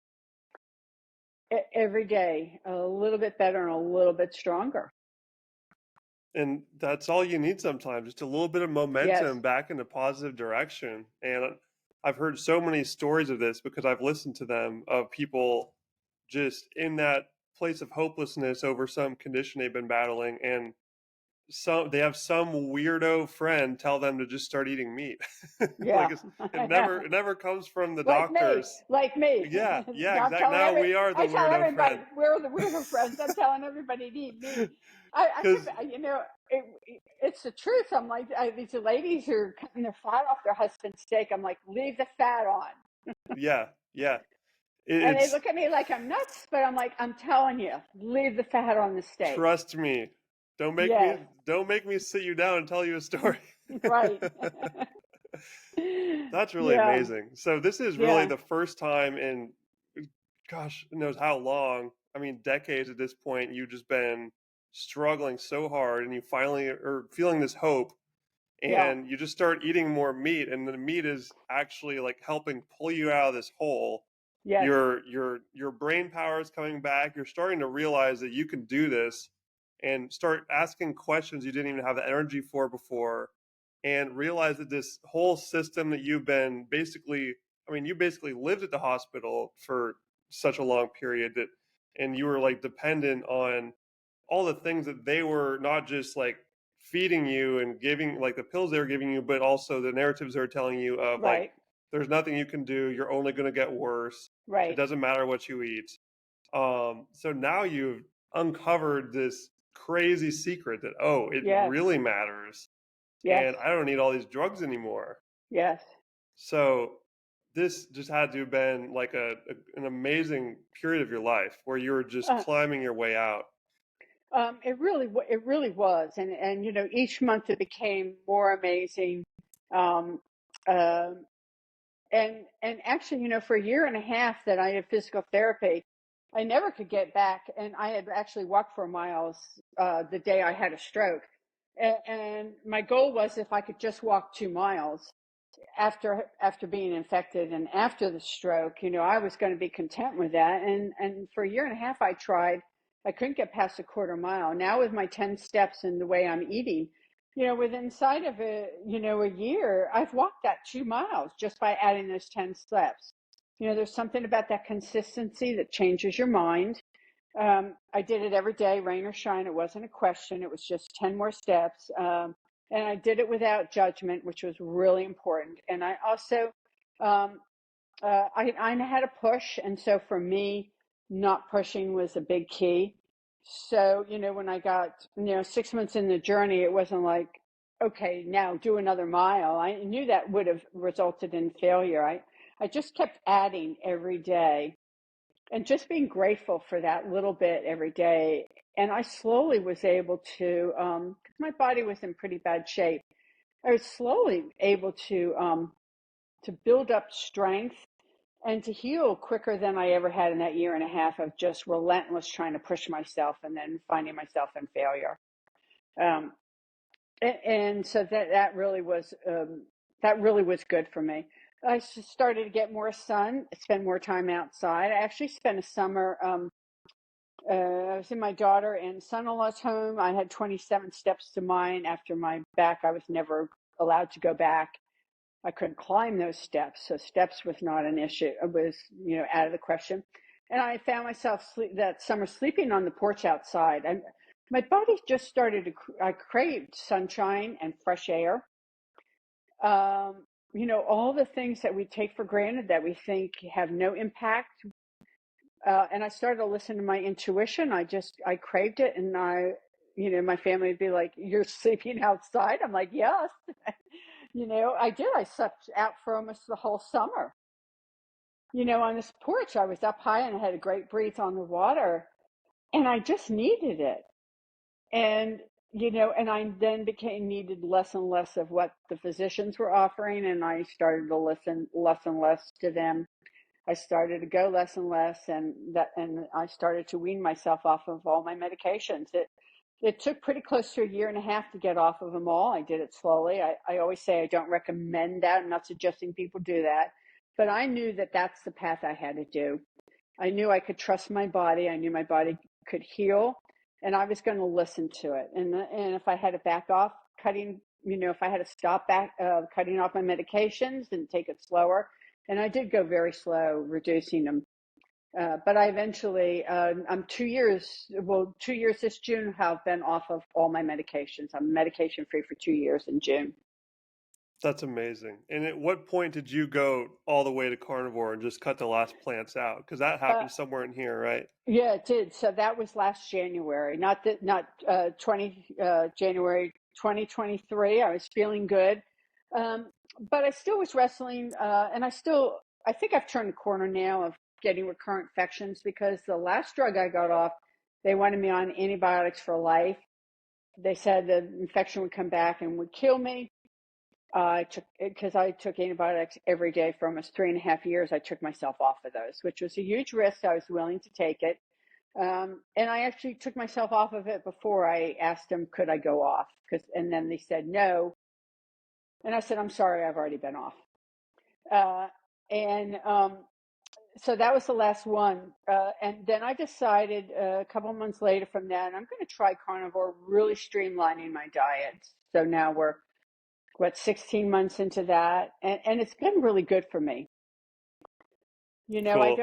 every day, a little bit better and a little bit stronger. And that's all you need sometimes, just a little bit of Yes. momentum back in a positive direction. And I've heard so many stories of this because I've listened to them of people just in that place of hopelessness over some condition they've been battling, and they have some weirdo friend tell them to just start eating meat. Like Yeah. it never comes from the Like me, doctors. like me. Yeah, yeah, Now I'm exactly. telling Now we are the I tell weirdo everybody friend. we're the friends. I'm telling everybody to eat meat. I Because could, it's the truth. I'm like, these ladies who are cutting the fat off their husband's steak. I'm like, leave the fat on. yeah, yeah, And they it's look at me like I'm nuts, but I'm like, I'm telling you, leave the fat on the steak. trust me. Don't make me Yes, don't make me sit you down and tell you a story. right. That's really Yeah, amazing. So this is really yeah, the first time in gosh knows how long. I mean, decades at this point. You've just been struggling so hard, and you finally are feeling this hope, yeah, and you just start eating more meat, and the meat is actually like helping pull you out of this hole. yes, Your brain power is coming back. You're starting to realize that you can do this, and start asking questions you didn't even have the energy for before, and realize that this whole system that you've been basically, I mean, you basically lived at the hospital for such a long period that, and you were like dependent on all the things that they were not just like feeding you and giving like the pills they were giving you, but also the narratives they're telling you of like, right, there's nothing you can do. You're only going to get worse. It right. doesn't matter what you eat. So now you've uncovered this crazy secret that, oh, it Yes, really matters. yes, And I don't need all these drugs anymore. yes. So this just had to have been like an amazing period of your life where you were just Uh, climbing your way out. it really was, and each month it became more amazing. Um, uh, and actually, for a year and a half that I had physical therapy, I never could get back, and I had actually walked 4 miles the day I had a stroke, and my goal was if I could just walk 2 miles after being infected and after the stroke, I was going to be content with that. And for a year and a half, I tried. I couldn't get past a quarter mile. Now with my 10 steps and the way I'm eating, Within inside of a year, I've walked that 2 miles just by adding those 10 steps. There's something about that consistency that changes your mind. I did it every day, rain or shine. It wasn't a question. It was just 10 more steps. And I did it without judgment, which was really important. And I also, um, I know how to push. And so for me, not pushing was a big key. So, when I got, 6 months in the journey, it wasn't like, okay, now do another mile. I knew that would have resulted in failure. I just kept adding every day and just being grateful for that little bit every day. And I slowly was able to, because my body was in pretty bad shape, I was slowly able to build up strength and to heal quicker than I ever had in that year and a half of just relentless trying to push myself and then finding myself in failure. Um, and so that really was good for me. I started to get more sun, spend more time outside. I actually spent a summer. I was in my daughter and son-in-law's home. I had 27 steps to mine after my back. I was never allowed to go back. I couldn't climb those steps, so steps was not an issue. It was, out of the question. And I found myself that summer sleeping on the porch outside. And my body just started to, I craved sunshine and fresh air. All the things that we take for granted that we think have no impact. And I started to listen to my intuition. I craved it. And my family would be like, "You're sleeping outside?" I'm like, "Yes." I did. I slept out for almost the whole summer. On this porch, I was up high and I had a great breeze on the water, and I just needed it. And, and I then became needed less and less of what the physicians were offering, and I started to listen less and less to them. I started to go less and less, and I started to wean myself off of all my medications. It took pretty close to a year and a half to get off of them all. I did it slowly. I always say I don't recommend that. I'm not suggesting people do that, but I knew that that's the path I had to do. I knew I could trust my body. I knew my body could heal, and I was going to listen to it. And if I had to back off cutting, if I had to stop back cutting off my medications and take it slower, and I did go very slow, reducing them. But I eventually, I'm 2 years, 2 years this June, have been off of all my medications. I'm medication free for 2 years in June. That's amazing. And at what point did you go all the way to carnivore and just cut the last plants out? Because that Uh, happened somewhere in here, right? yeah, it did. So that was last January, not 20 January 2023. I was feeling good, um, but I still was wrestling, and I think I've turned the corner now of getting recurrent infections because the last drug I got off, they wanted me on antibiotics for life. They said the infection would come back and would kill me. Because I took antibiotics every day for almost 3.5 years. I took myself off of those, which was a huge risk. I was willing to take it. And I actually took myself off of it before I asked them, could I go off? And then they said no. And I said, I'm sorry, I've already been off. Uh, and so that was the last one. And then I decided a couple of months later from that, I'm going to try carnivore, really streamlining my diet. So now we're 16 months into that, and it's been really good for me. I Cool.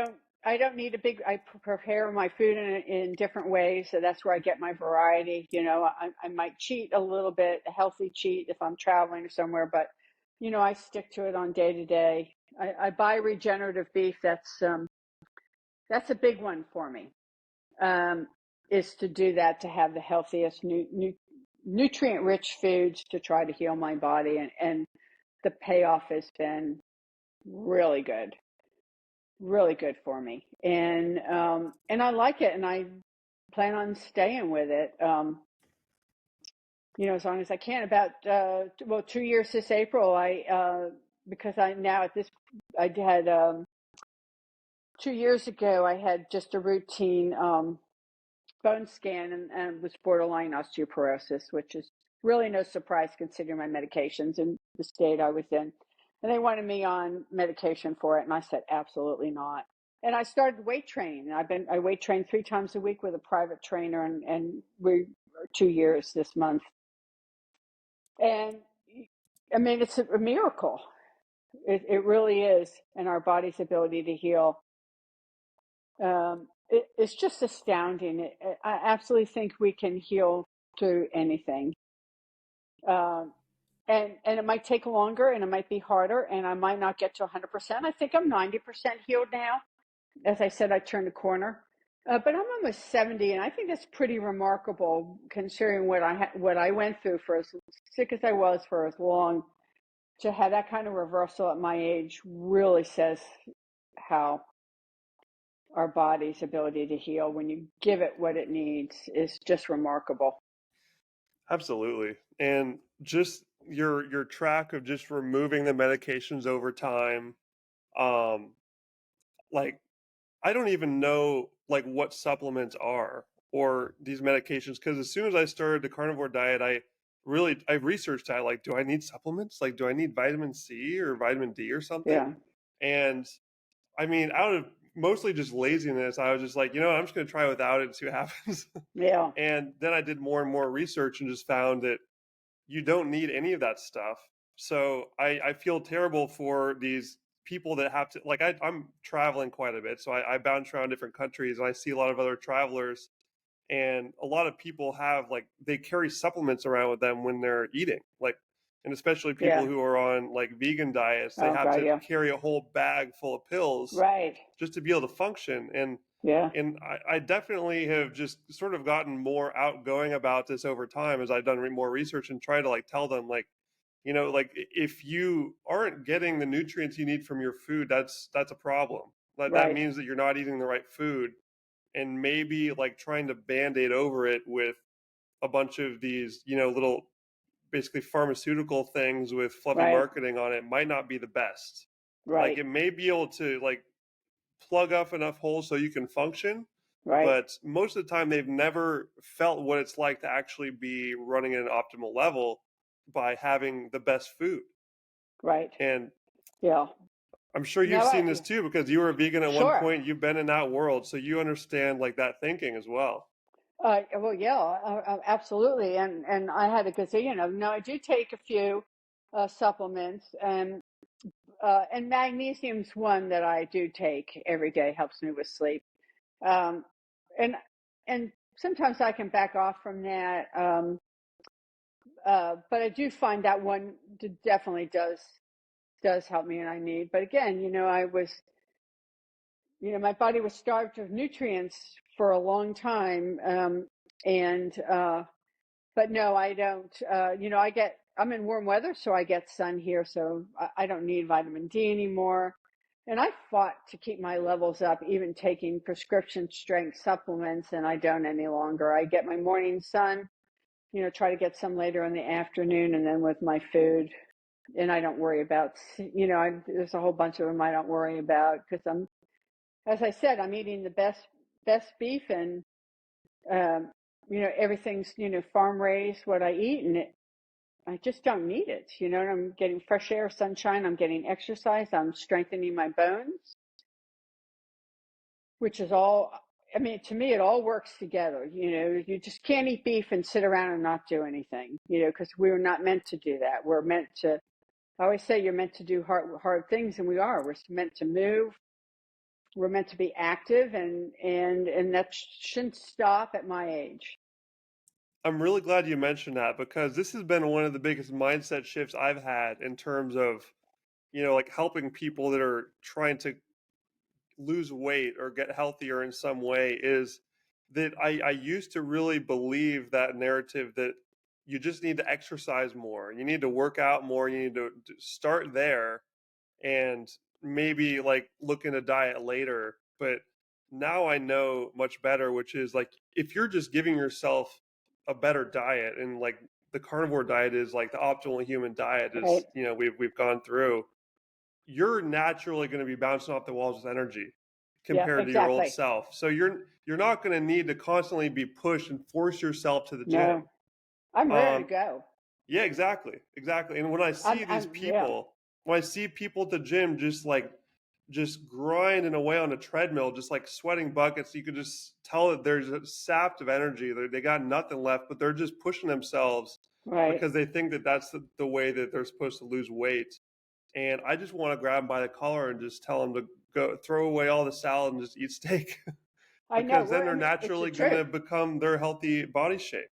don't need I prepare my food in different ways, so that's where I get my variety. I might cheat a little bit, a healthy cheat if I'm traveling or somewhere, but I stick to it on day to day. I buy regenerative beef. That's a big one for me. Um, is to do that, to have the healthiest nutrient rich foods to try to heal my body, and the payoff has been really good, really good for me. And I like it, and I plan on staying with it. As long as I can. About 2 years this April, because I now at this I had 2 years ago I had just a routine bone scan, and was borderline osteoporosis, which is really no surprise considering my medications and the state I was in. And they wanted me on medication for it, and I said absolutely not. And I started weight training. I weight train 3 times a week with a private trainer, and we 2 years this month. And I mean, it's a miracle. It really is, and our body's ability to heal. It's just astounding. I absolutely think we can heal through anything. Um, and it might take longer, and it might be harder, and I might not get to 100%. I think I'm 90% healed now. As I said, I turned the corner. But I'm almost 70, and I think that's pretty remarkable considering what I went through for as sick as I was for as long. To have that kind of reversal at my age really says how our body's ability to heal when you give it what it needs is just remarkable. Absolutely. And just your track of just removing the medications over time, um, like I don't even know like what supplements are or these medications because as soon as I started the carnivore diet, I researched that like, do I need supplements? Like, do I need vitamin C or vitamin D or something? Yeah, And I mean, out of mostly just laziness, I was just like, I'm just going to try without it and see what happens. yeah, And then I did more and more research and just found that you don't need any of that stuff. So I feel terrible for these people that have to like I'm traveling quite a bit, so I bounce around different countries and I see a lot of other travelers and a lot of people have like they carry supplements around with them when they're eating like and especially people yeah. who are on like vegan diets they Oh, have God, to yeah. carry a whole bag full of pills Right. just to be able to function Yeah, and I definitely have just sort of gotten more outgoing about this over time as I've done more research and try to like tell them like like if you aren't getting the nutrients you need from your food that's a problem that right, means that you're not eating the right food and maybe like trying to band-aid over it with a bunch of these little basically pharmaceutical things with fluffy right, marketing on it might not be the best like right, it may be able to like plug up enough holes so you can function. right, But most of the time, they've never felt what it's like to actually be running at an optimal level by having the best food. right. And Yeah. I'm sure No, you've seen this too because you were a vegan at one sure. point. You've been in that world, so you understand like that thinking as well. Well, yeah, absolutely. And I had a gazillion of them. Now, I do take a few supplements, and magnesium's one that I do take every day, helps me with sleep. Um, and and sometimes I can back off from that. But I do find that one definitely does help me, and I need. But again, my body was starved of nutrients for a long time, and but no, I don't. I'm in warm weather, so I get sun here, so I don't need vitamin D anymore. And I fought to keep my levels up, even taking prescription strength supplements, and I don't any longer. I get my morning sun, try to get some later in the afternoon, and then with my food. And I don't worry about, there's a whole bunch of them I don't worry about because as I said, I'm eating the best beef, and everything's farm raised what I eat, and I just don't need it. I'm getting fresh air, sunshine. I'm getting exercise. I'm strengthening my bones, which is all. I mean, to me, it all works together. You just can't eat beef and sit around and not do anything. Because we're not meant to do that. We're meant to. I always say you're meant to do hard things, and we are. We're meant to move. We're meant to be active, and that shouldn't stop at my age. I'm really glad you mentioned that because this has been one of the biggest mindset shifts I've had in terms of, like helping people that are trying to lose weight or get healthier in some way is that I used to really believe that narrative that you just need to exercise more, you need to work out more, you need to start there and maybe like look into diet later. But now I know much better, which is like if you're just giving yourself a better diet and like the carnivore diet is like the optimal human diet is Right? we've gone through you're naturally going to be bouncing off the walls with energy Yeah, compared to your old exactly. self. So you're not going to need to constantly be pushed and force yourself to the gym. No, I'm ready to Um, go. yeah, exactly. And when I see these Yeah, people, when I see people at the gym just grinding away on a treadmill, just like sweating buckets, you could just tell that there's a sapped of energy. They got nothing left, but they're just pushing themselves Right. because they think that that's the way that they're supposed to lose weight. And I just want to grab them by the collar and just tell them to go throw away all the salad and just eat steak I know. because then they're It's the naturally going truth. to become their healthy body shape.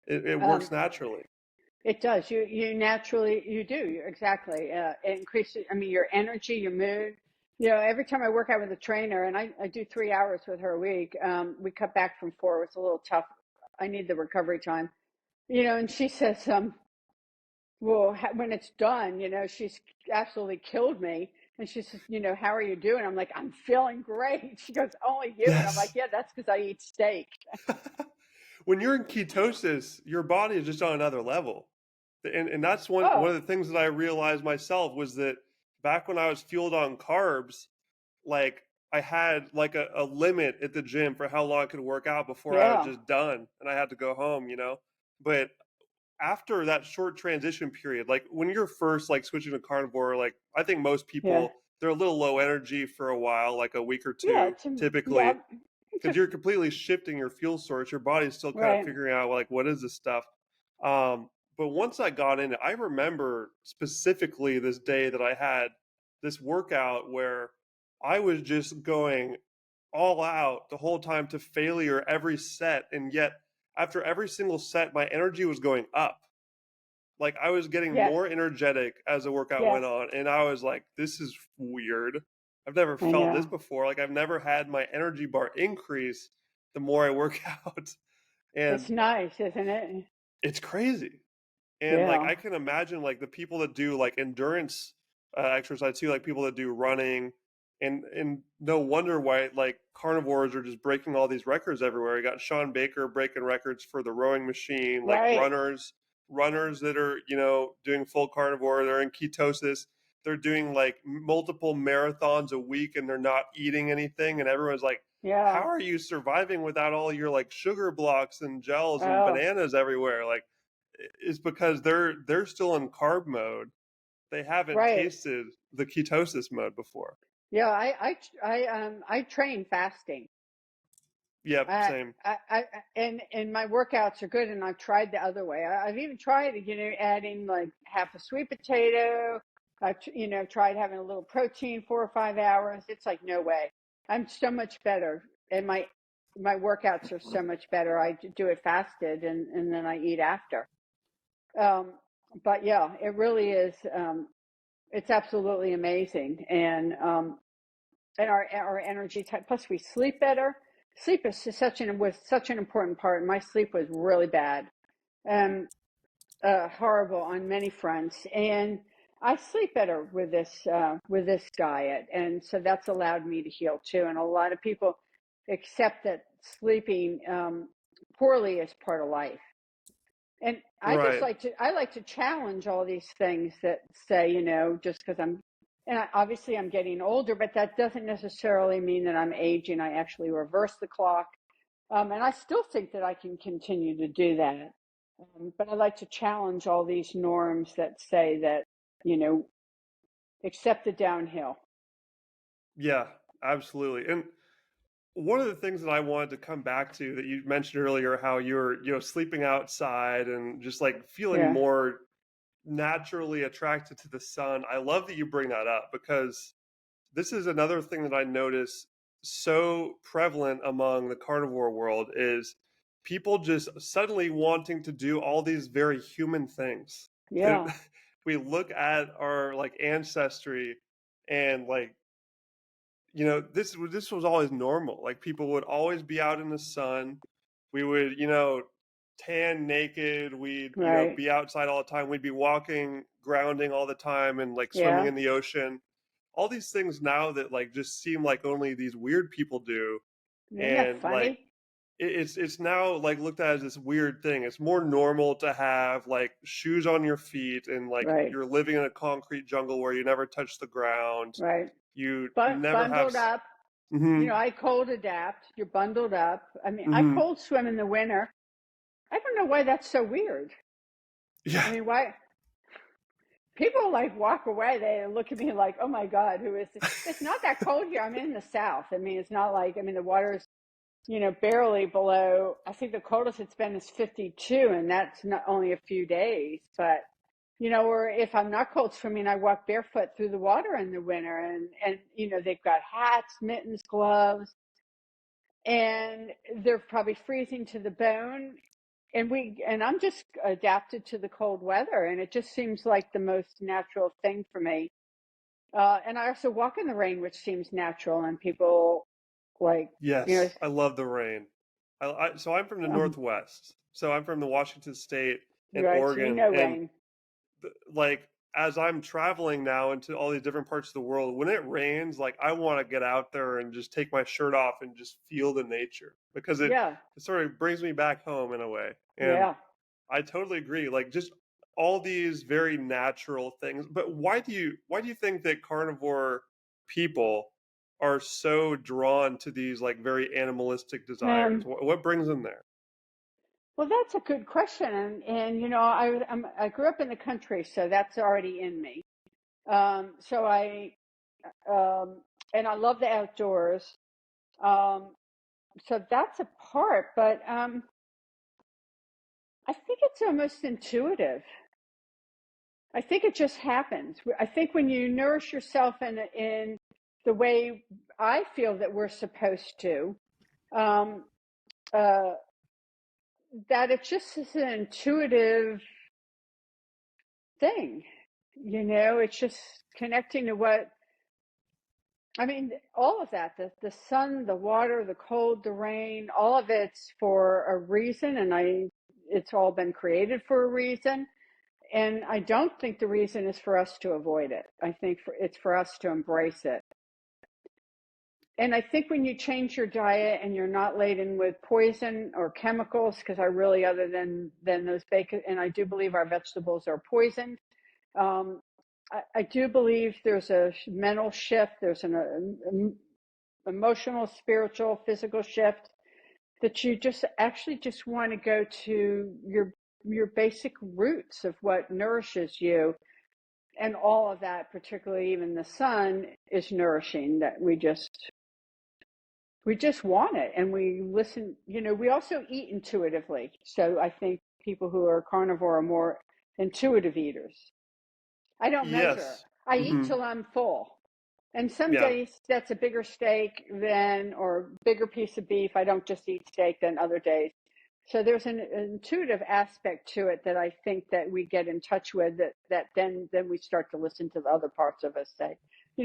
It Um, works naturally. it does. You naturally you do. Exactly. It increases. I mean, your energy, your mood. Every time I work out with a trainer, and I do 3 hours with her a week. We cut back from four. It's a little tough. I need the recovery time. And she says, well, when it's done, she's absolutely killed me. And she says, how are you doing? I'm like, I'm feeling great. She goes, only you. And I'm like, Yes. yeah, that's because I eat steak. When you're in ketosis, your body is just on another level. And that's one Oh, of the things that I realized myself was that back when I was fueled on carbs, like I had like a limit at the gym for how long I could work out before I was yeah, just done and I had to go home. But after that short transition period, like when you're first like switching to carnivore, like I think most yeah, people they're a little low energy for a while, like a week or yeah. two, typically, Yeah, it's because you're completely shifting your fuel source. Your body's still kind of right. figuring out like what is this stuff. But once I got in it, I remember specifically this day that I had this workout where I was just going all out the whole time to failure every set, and yet after every single set, my energy was going up. Like I was getting Yeah, more energetic as the workout yeah. went on, and I was like, "This is weird. I've never I felt this know. before. Like I've never had my energy bar increase the more I work out, and It's nice, isn't it? it's crazy." And like Yeah, I can imagine like the people that do like endurance exercise too, like people that do running, and no wonder why like carnivores are just breaking all these records everywhere. You got Sean Baker breaking records for the rowing machine, like right. runners that are doing full carnivore, they're in ketosis. They're doing like multiple marathons a week and they're not eating anything, and everyone's like, how Yeah. are you surviving without all your like sugar blocks and gels and Oh, bananas everywhere? Like is because they're still in carb mode. They haven't right. tasted the ketosis mode before. Yeah, I train fasting. Yep, I, same. and my workouts are good, and I've tried the other way. I've even tried, adding like half a sweet potato. I've, tried having a little protein 4 or 5 hours. It's like, no way. I'm so much better, and my workouts are so much better. I do it fasted, and then I eat after. Um, but yeah, it really is. It's absolutely amazing, and our energy type. Plus, we sleep better. Sleep is was such an important part. My sleep was really bad, um, horrible on many fronts, and I sleep better with this diet, and so that's allowed me to heal too. And a lot of people accept that sleeping poorly is part of life. And Right. I like to challenge all these things that say, just because obviously I'm getting older, but that doesn't necessarily mean that I'm aging. I actually reverse the clock. And I still think that I can continue to do that. But I like to challenge all these norms that say that, you know, accept the downhill. Yeah, absolutely. And one of the things that I wanted to come back to that you mentioned earlier, how you're, sleeping outside and just like feeling Yeah. more naturally attracted to the sun. I love that you bring that up because this is another thing that I notice so prevalent among the carnivore world is people just suddenly wanting to do all these very human things that Yeah. we look at our like ancestry and like this was always normal. Like people would always be out in the sun. We would tan naked. We'd Right. be outside all the time. We'd be walking, grounding all the time, and like swimming Yeah. in the ocean. All these things now that like just seem like only these weird people do, Isn't that and like funny? it's now like looked at as this weird thing. It's more normal to have like shoes on your feet and like Right. you're living in a concrete jungle where you never touch the ground. Right. You never have. Bundled up. Mm-hmm. I cold adapt. You're bundled up. I mean, I Mm-hmm. cold swim in the winter. I don't know why that's so weird. Yeah. I mean, why people like walk away? They look at me like, "Oh my God, who is this?" It's not that cold here. I'm in the South. I mean, it's not like, I mean, the water's barely below. I think the coldest it's been is 52, and that's not only a few days. But or if I'm not cold swimming, I walk barefoot through the water in the winter, and they've got hats, mittens, gloves, and they're probably freezing to the bone. And I'm just adapted to the cold weather, and it just seems like the most natural thing for me. And I also walk in the rain, which seems natural, and people like, you know, Yes, I love the rain. So I'm from the um, Northwest. So I'm from the Washington State and right, so Oregon, and rain. like as I'm traveling now into all these different parts of the world, when it rains, like I want to get out there and just take my shirt off and just feel the nature because Yeah, it sort of brings me back home in a way. And yeah. I totally agree. Like just all these very natural things. But why do you think that carnivore people are so drawn to these like very animalistic desires? Um, What brings them there? well, that's a good question, and I grew up in the country, so that's already in me. So um, and I love the outdoors. Um, so that's a part, but I think it's almost intuitive. I think it just happens. I think when you nourish yourself in the way I feel that we're supposed to, um, uh, that it just is an intuitive thing. It's just connecting to what I mean, all of that, the sun, the water, the cold, the rain, all of it's for a reason, and it's all been created for a reason. And I don't think the reason is for us to avoid it. I think it's for us to embrace it. And I think when you change your diet and you're not laden with poison or chemicals, because I really, other than those bacon, and I do believe our vegetables are poisoned. Um, I do believe there's a mental shift. There's an emotional, spiritual, physical shift that you just actually just want to go to your basic roots of what nourishes you, and all of that, particularly even the sun, is nourishing. That we just want it, and we listen. We also eat intuitively. So I think people who are carnivore are more intuitive eaters. I don't measure. Yes. I eat Hmm. till I'm full. And some Yeah. days that's a bigger steak or bigger piece of beef. I don't just eat steak than other days. So there's an intuitive aspect to it that I think that we get in touch with, that then we start to listen to the other parts of us say,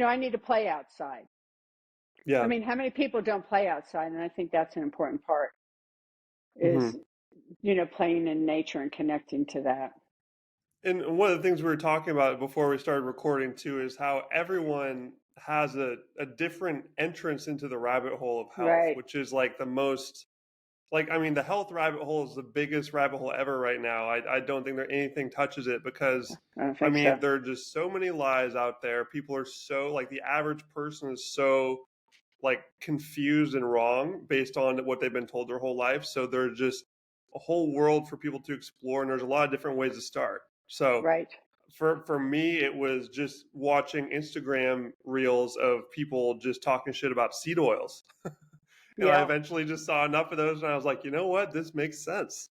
I need to play outside. I Yeah. mean, how many people don't play outside? And I think that's an important part Hmm. is, playing in nature and connecting to that. And one of the things we were talking about before we started recording too is how everyone has a different entrance into the rabbit hole of health, Right. which is like the most like I mean the health rabbit hole is the biggest rabbit hole ever right now. I don't think there anything touches it because I don't I think mean so. there are just so many lies out there. People are so like the average person is so like confused and wrong based on what they've been told their whole life. So there's just a whole world for people to explore, and there's a lot of different ways to start. So Right. for me, it was just watching Instagram reels of people just talking shit about seed oils, and I Yeah. eventually just saw enough of those, and I was like, you know what, this makes sense.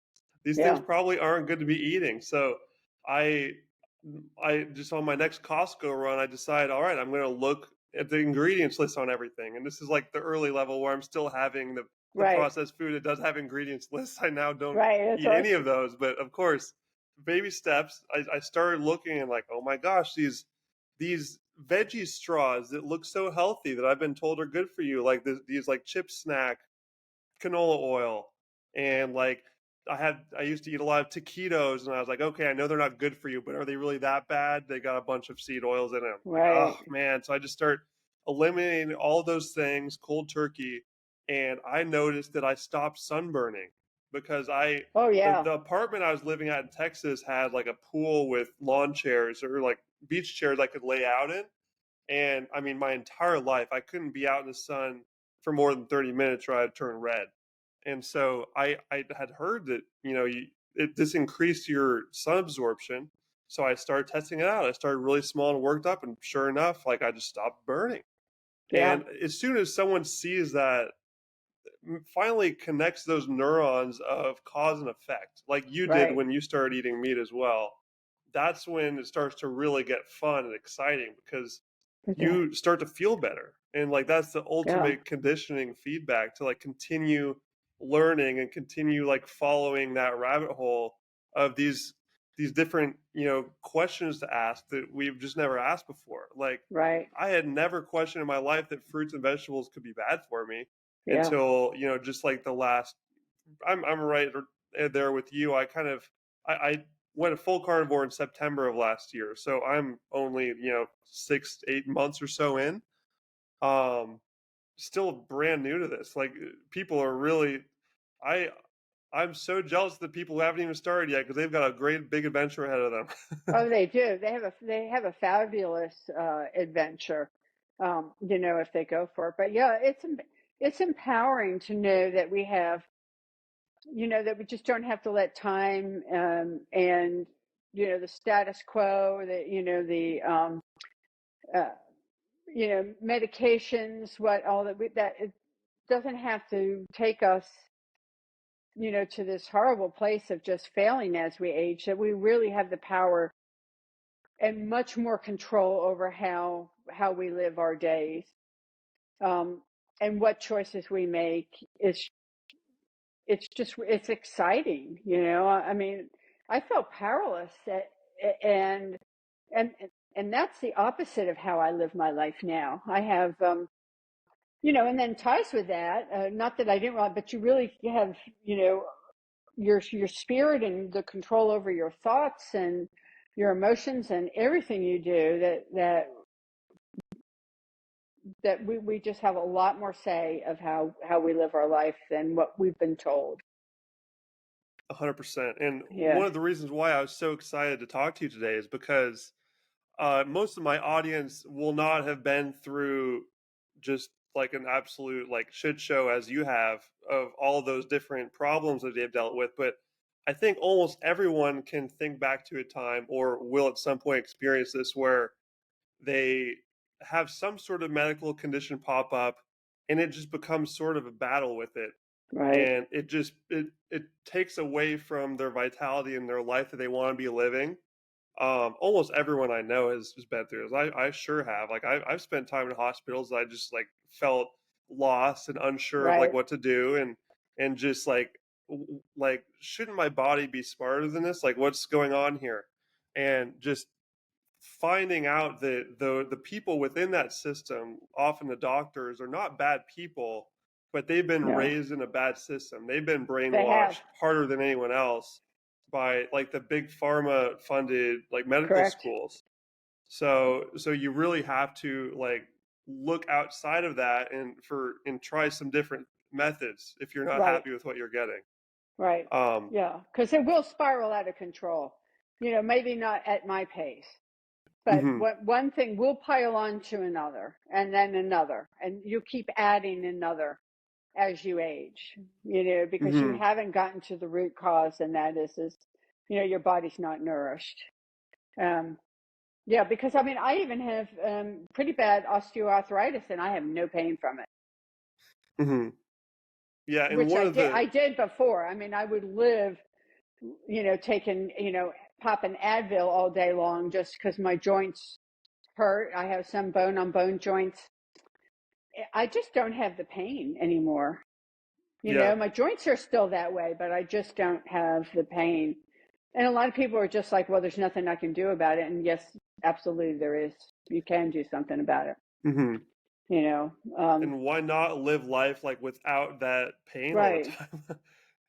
These things Yeah. probably aren't good to be eating. So I I just on my next Costco run, I decided, all right, I'm going to look at the ingredients list on everything. And this is like the early level where I'm still having the Right. processed food. It does have ingredients lists. I now don't Right. It's eat any always of those. But of course, baby steps, I started looking and like, oh my gosh, these veggie straws that look so healthy that I've been told are good for you, like these like chip snack canola oil and like I used to eat a lot of taquitos and I was like, okay, I know they're not good for you, but are they really that bad? They got a bunch of seed oils in them. Like, oh right. man. So I just start eliminating all those things cold turkey. And I noticed that I stopped sunburning because Oh yeah. the apartment I was living at in Texas had like a pool with lawn chairs or like beach chairs I could lay out in. And I mean, my entire life, I couldn't be out in the sun for more than 30 minutes or I'd turn red. And so I had heard that, this increased your sun absorption. So I started testing it out. I started really small and worked up. And sure enough, like I just stopped burning. Yeah. And as soon as someone sees that, finally connects those neurons of cause and effect, like you did Right. when you started eating meat as well. That's when it starts to really get fun and exciting because Yeah. you start to feel better. And like that's the Yeah. ultimate conditioning feedback to like continue learning and continue like following that rabbit hole of these different, questions to ask that we've just never asked before. Like Right. I had never questioned in my life that fruits and vegetables could be bad for me Yeah. until, just like the last I'm right there with you. I went a full carnivore in September of last year, so I'm only 6 8 months or so in. Um, Still brand new to this. Like people are really, I I'm so jealous of the people who haven't even started yet because they've got a great big adventure ahead of them. Oh, they do. They have a fabulous adventure, if they go for it. But yeah, it's empowering to know that we have, that we just don't have to let time and the status quo, that uh, medications, what all that it doesn't have to take us, to this horrible place of just failing as we age. That we really have the power and much more control over how we live our days, um, and what choices we make. It's exciting. I mean, I felt powerless and and and that's the opposite of how I live my life now. I have and then ties with that, not that I didn't want, but you really have, your spirit and the control over your thoughts and your emotions and everything you do, that we just have a lot more say of how we live our life than what we've been told. 100%. And Yeah. one of the reasons why I was so excited to talk to you today is because most of my audience will not have been through just like an absolute like shit show as you have of all those different problems that they've dealt with. But I think almost everyone can think back to a time or will at some point experience this where they have some sort of medical condition pop up and it just becomes sort of a battle with it, Right. and it takes away from their vitality in their life that they want to be living. Almost everyone I know has been through this. I sure have. Like I've spent time in hospitals that I just like felt lost and unsure of like Right. what to do, and just like like shouldn't my body be smarter than this? Like what's going on here? And just finding out that the people within that system, often the doctors, are not bad people, but they've been No, raised in a bad system. They've been they have. brainwashed harder than anyone else by like the big pharma funded like medical Correct. schools. So you really have to like look outside of that and try some different methods if you're not Right. happy with what you're getting. Right. Um, Yeah, because it will spiral out of control. Maybe not at my pace, but mhm, what one thing will pile on to another, and then another, and you keep adding another as you age. Because you mhm. haven't gotten to the root cause, and that is your body's not nourished. Um, yeah, because I mean, I even have pretty bad osteoarthritis, and I have no pain from it, Mhm. Yeah, and which one I of did. the I did before. I mean, I would live, taking, popping Advil all day long just because my joints hurt. I have some bone on bone joints. I just don't have the pain anymore. yeah. My joints are still that way, but I just don't have the pain. And a lot of people are just like, well, there's nothing I can do about it. And yes, absolutely, there is. You can do something about it. Mhm. You know, um, And why not live life like without that pain all the right. time?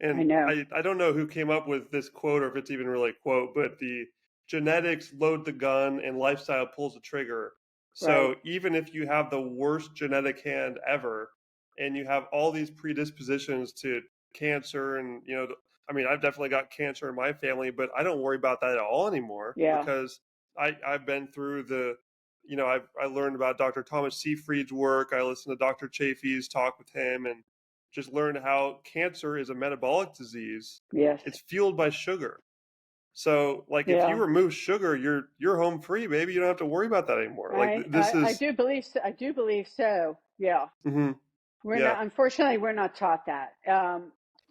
I And know. I don't know who came up with this quote or if it's even really a quote, but the genetics load the gun and lifestyle pulls the trigger. Right. So even if you have the worst genetic hand ever and you have all these predispositions to cancer and I mean I've definitely got cancer in my family, but I don't worry about that at all anymore Yeah. because I've been through I learned about Dr. Thomas Seyfried's work. I listened to Dr. Chafee's talk with him and just learned how cancer is a metabolic disease. Yes. It's fueled by sugar. So, like, if you Yeah. remove sugar, you're home free, baby. You don't have to worry about that anymore. Like, I, this I, I is. do believe so. I do believe so. Yeah. Mhm. Yeah. Unfortunately, we're not taught that.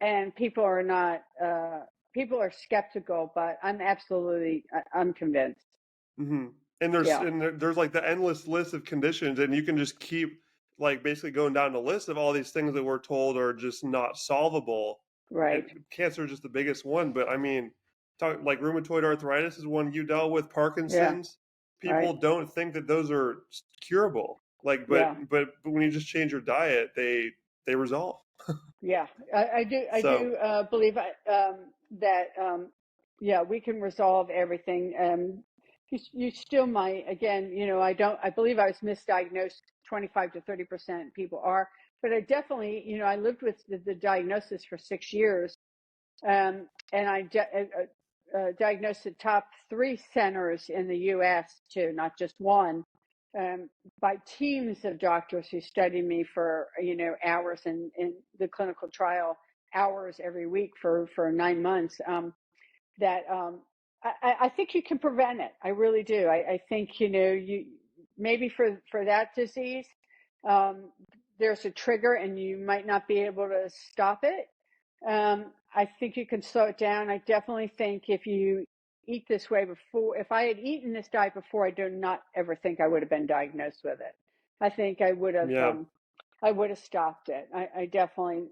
And people are skeptical, but I'm convinced. Hmm. And there's Yeah, and there's like the endless list of conditions, and you can just keep like basically going down the list of all these things that we're told are just not solvable. And right. cancer is just the biggest one, but I mean, talk like rheumatoid arthritis is one you dealt with, Yeah, Parkinson's. right. People don't think that those are curable. Like, Yeah, but when you just change your diet, they resolve. yeah. I So do believe that yeah, we can resolve everything. You still might, again, I believe I was misdiagnosed. 25 to 30% people are, but I definitely, I lived with the diagnosis for 6 years. And diagnosed the top three centers in the U.S. too, not just one, um, by teams of doctors who studied me for hours in the clinical trial, hours every week for 9 months. That I think you can prevent it. I really do. I think you maybe for that disease, um, there's a trigger and you might not be able to stop it. I think you can slow it down. I definitely think if you eat this way before, if I had eaten this diet before, I do not ever think I would have been diagnosed with it. I think yeah, I would have stopped it.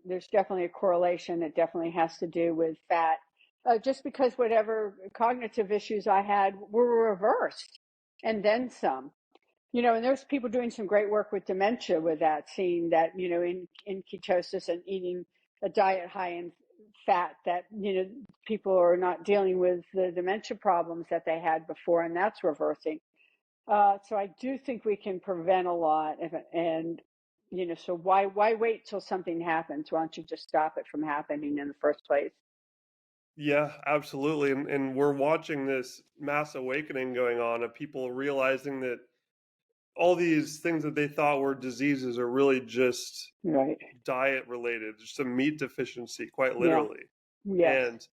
There's definitely a correlation. It definitely has to do with fat. Just because whatever cognitive issues I had were reversed and then some. And there's people doing some great work with dementia with that, seeing that, in ketosis and eating a diet high in fat, that, people are not dealing with the dementia problems that they had before, and that's reversing. So I do think we can prevent a lot, and so why wait till something happens? Why don't you just stop it from happening in the first place? yeah, absolutely. And we're watching this mass awakening going on of people realizing that all these things that they thought were diseases are really just Right. diet related, just a meat deficiency, quite Yeah. literally. Yes.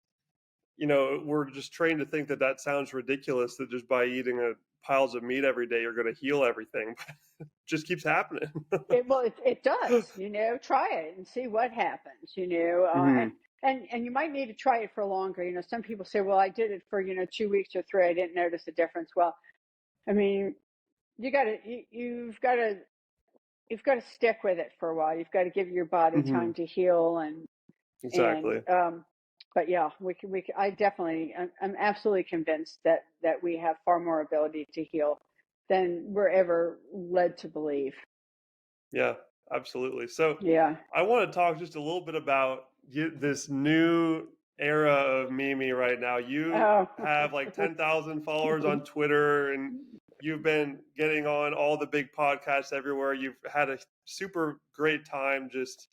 And we're just trained to think that that sounds ridiculous, that just by eating piles of meat every day you're going to heal everything. But it just keeps happening. It does. Try it and see what happens. Hmm. And you might need to try it for longer. Some people say, well, I did it for 2 weeks or three. I didn't notice a difference. Well, I mean, you've got to stick with it for a while. You've got to give your body Hmm. time to heal, and Exactly. but yeah, I definitely, I'm absolutely convinced that we have far more ability to heal than we're ever led to believe. Yeah, absolutely. So Yeah. I want to talk just a little bit about this new era of Mimi right now. You Oh. have like 10,000 followers on Twitter, and you've been getting on all the big podcasts everywhere. You've had a super great time just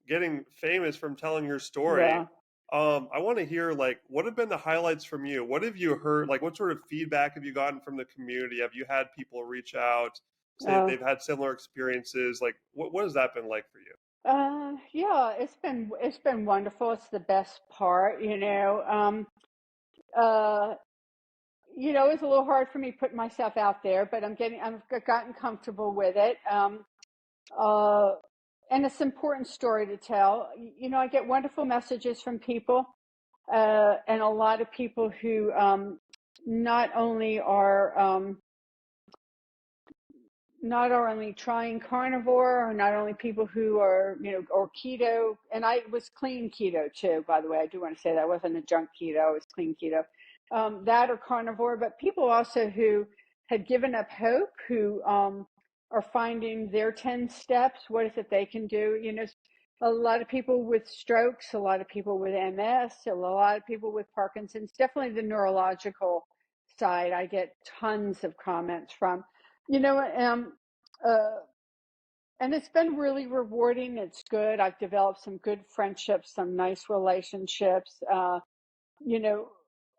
getting famous from telling your story. Yeah. I want to hear like what have been the highlights from you? What have you heard? Like what sort of feedback have you gotten from the community? Have you had people reach out, say that Oh. they've had similar experiences? Like what has that been like for you? Yeah, it's been wonderful. It's the best part. Uh, it's a little hard for me putting myself out there, but I've gotten comfortable with it. Uh, and it's an important story to tell. I get wonderful messages from people, and a lot of people who not only are not only trying carnivore, or not only people who are, or keto. And I was clean keto too, by the way. I do want to say that I wasn't a junk keto, I was clean keto. That or carnivore, but people also who had given up hope, who are finding their 10 steps. What is it they can do? A lot of people with strokes, a lot of people with MS, a lot of people with Parkinson's, definitely the neurological side. I get tons of comments from you know, uh, and it's been really rewarding. It's good. I've developed some good friendships, some nice relationships. You know,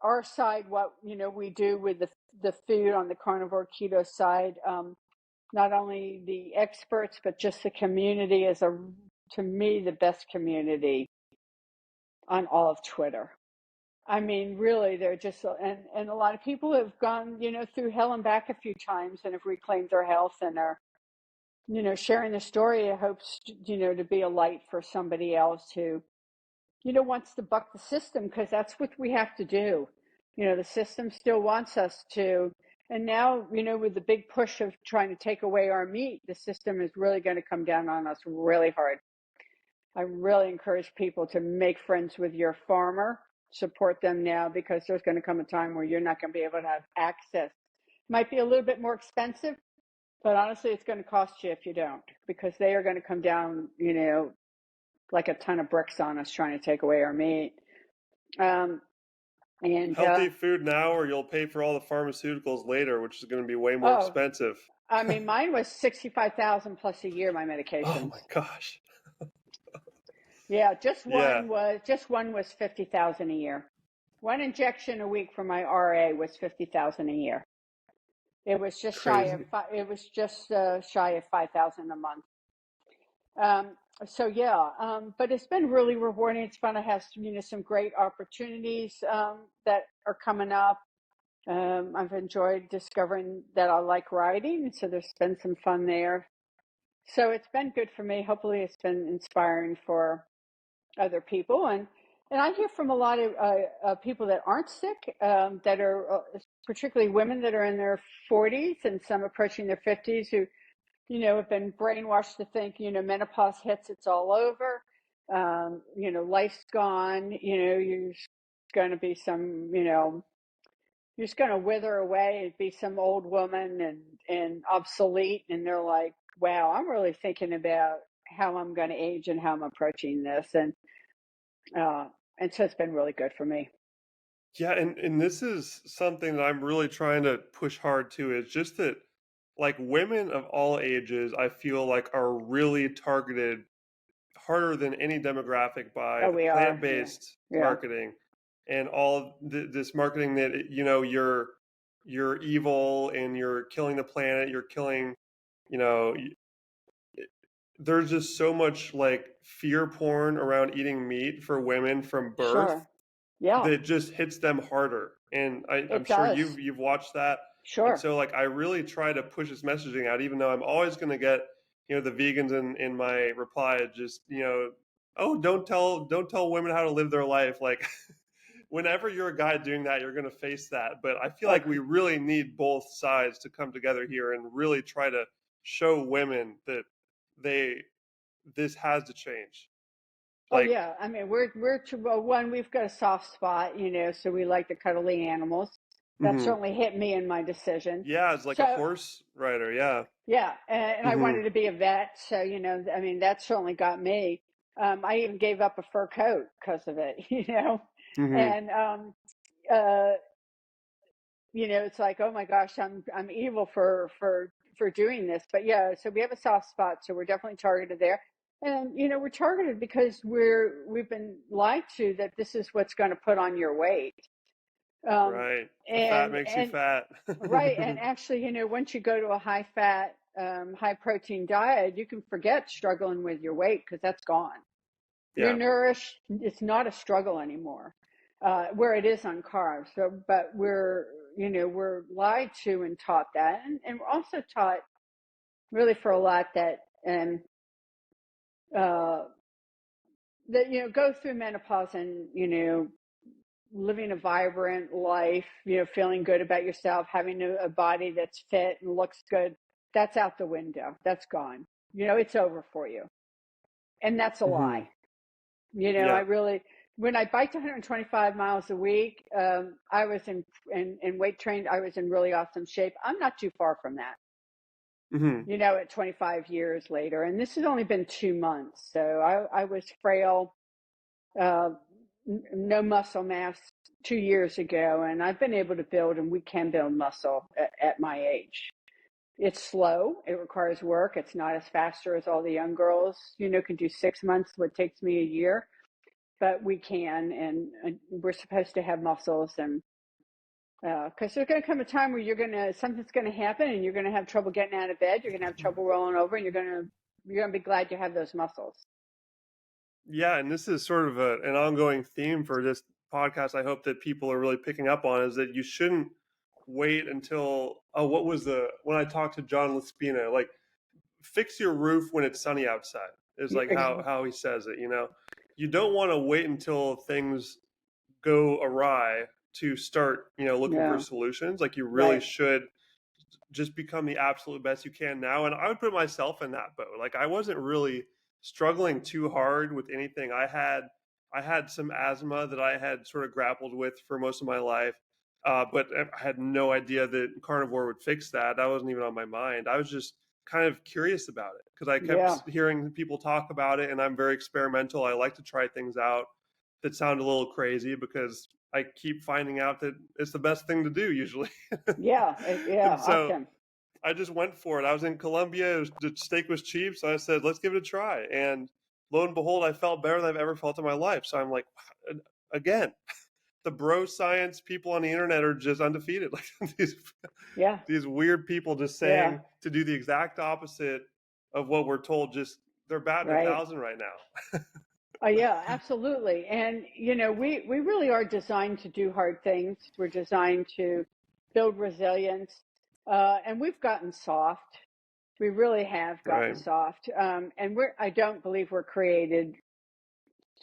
our side, what we do with the food on the carnivore keto side. Not only the experts, but just the community is to me, the best community on all of Twitter. I mean, really, they're just, and a lot of people have gone, through hell and back a few times and have reclaimed their health and are sharing the story, I hope, to be a light for somebody else who, wants to buck the system, because that's what we have to do. The system still wants us to. And now, with the big push of trying to take away our meat, the system is really going to come down on us really hard. I really encourage people to make friends with your farmer, support them now, because there's going to come a time where you're not going to be able to have access. Might be a little bit more expensive, but honestly, it's going to cost you if you don't, because they are going to come down, like a ton of bricks on us trying to take away our meat. And Healthy food now, or you'll pay for all the pharmaceuticals later, which is going to be way more oh, expensive. I mean, mine was 65,000 plus a year, my Oh medications. my gosh. Yeah, just Yeah, one was 50,000 a year. One injection a week for my RA was 50,000 a year. It was just shy of crazy. shy of 5,000 a month. Um, so yeah, but it's been really rewarding. It's fun. I have some great opportunities that are coming up. I've enjoyed discovering that I like writing, so there's been some fun there. So it's been good for me. Hopefully, it's been inspiring for other people. And I hear from a lot of people that aren't sick, that are particularly women that are in their 40s and some approaching their 50s, who have been brainwashed to think menopause hits, it's all over. Life's gone. You're going to be some you're just going to wither away and be some old woman and obsolete. And they're like, wow, I'm really thinking about how I'm going to age and how I'm approaching this. Uh, and so it's been really good for me. Yeah, and this is something that I'm really trying to push hard to, is just that like women of all ages, I feel like are really targeted harder than any demographic by Oh, the we are. Yeah. plant-based Yeah. marketing and all this marketing that you're evil and you're killing the planet, you're killing, you know, there's just so much like fear porn around eating meat for women from birth Sure. Yeah, that just hits them harder. And I'm it sure does. you've watched that. And Sure. so like I really try to push this messaging out, even though I'm always going to get the vegans in my reply, just oh, don't tell women how to live their life. Like whenever you're a guy doing that, you're going to face that. But I feel like we Okay. really need both sides to come together here and really try to show women that they this has to change. Oh Like, yeah. I mean, well, one, we've got a soft spot, so we like the cuddly animals. That hmm certainly hit me in my decision. yeah, it's like a So horse rider. Yeah. yeah, and I hmm wanted to be a vet, so I mean, that certainly got me. I even gave up a fur coat because of it, hmm and uh, it's like, oh my gosh, I'm evil for doing this. But yeah, so we have a soft spot, so we're definitely targeted there. And we're targeted because we've been lied to that this is what's going to put on your weight. Um, Right. The fat and makes you and fat. right, and actually, once you go to a high fat, high protein diet, you can forget struggling with your weight, because that's gone. You're Yeah. nourished. It's not a struggle anymore, where it is on carbs. So, but we're lied to and taught that, and we're also taught really for a lot that uh, that go through menopause and living a vibrant life, feeling good about yourself, having a body that's fit and looks good. That's out the window. That's gone. It's over for you, and that's a hmm lie. I Yeah. really, when I biked 125 miles a week, I was in weight trained. I was in really awesome shape. I'm not too far from that, hmm at 25 years later. And this has only been 2 months. So I was frail, uh, no muscle mass 2 years ago. And I've been able to build, and we can build muscle at my age. It's slow. It requires work. It's not as faster as all the young girls, can do 6 months what takes me a year, but we can, and we're supposed to have muscles. And because there's going to come a time where something's going to happen, and you're going to have trouble getting out of bed. You're going to have trouble rolling over, and you're going to be glad you have those muscles. Yeah, and this is sort of an ongoing theme for this podcast. I hope that people are really picking up on is that you shouldn't wait until, oh, what was when I talked to John Laspina, like fix your roof when it's sunny outside is like how he says it. You don't want to wait until things go awry to start, looking for Yeah, solutions. Like you really right. should just become the absolute best you can now. And I would put myself in that boat. Like I wasn't really struggling too hard with anything. I had some asthma that I had sort of grappled with for most of my life. But I had no idea that carnivore would fix that. That wasn't even on my mind. I was just kind of curious about it because I Yeah, kept hearing people talk about it, and I'm very experimental. I like to try things out that sound a little crazy because I keep finding out that it's the best thing to do usually. yeah, And yeah. I so can. I just went for it. I was in Colombia. The steak was cheap, so I said, "Let's give it a try." And lo and behold, I felt better than I've ever felt in my life. So I'm like, again, the bro science people on the internet are just undefeated. Like Yeah, these weird people just yeah, saying to do the exact opposite of what we're told. Just they're batting a right. thousand right now. Yeah, absolutely. And we really are designed to do hard things. We're designed to build resilience, and we've gotten soft. We really have gotten Right. soft. And I don't believe we're created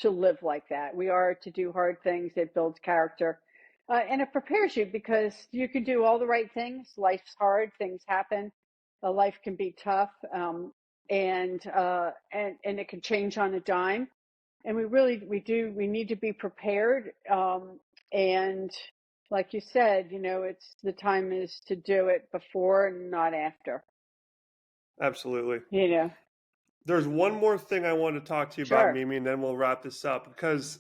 to live like that. We are to do hard things. It builds character. And it prepares you because you can do all the right things. Life's hard. Things happen. Life can be tough. And it can change on a dime. And we need to be prepared. And like you said, it's the time is to do it before and not after, Absolutely. you know. There's one more thing I want to talk to you about, Sure. Mimi, and then we'll wrap this up. Because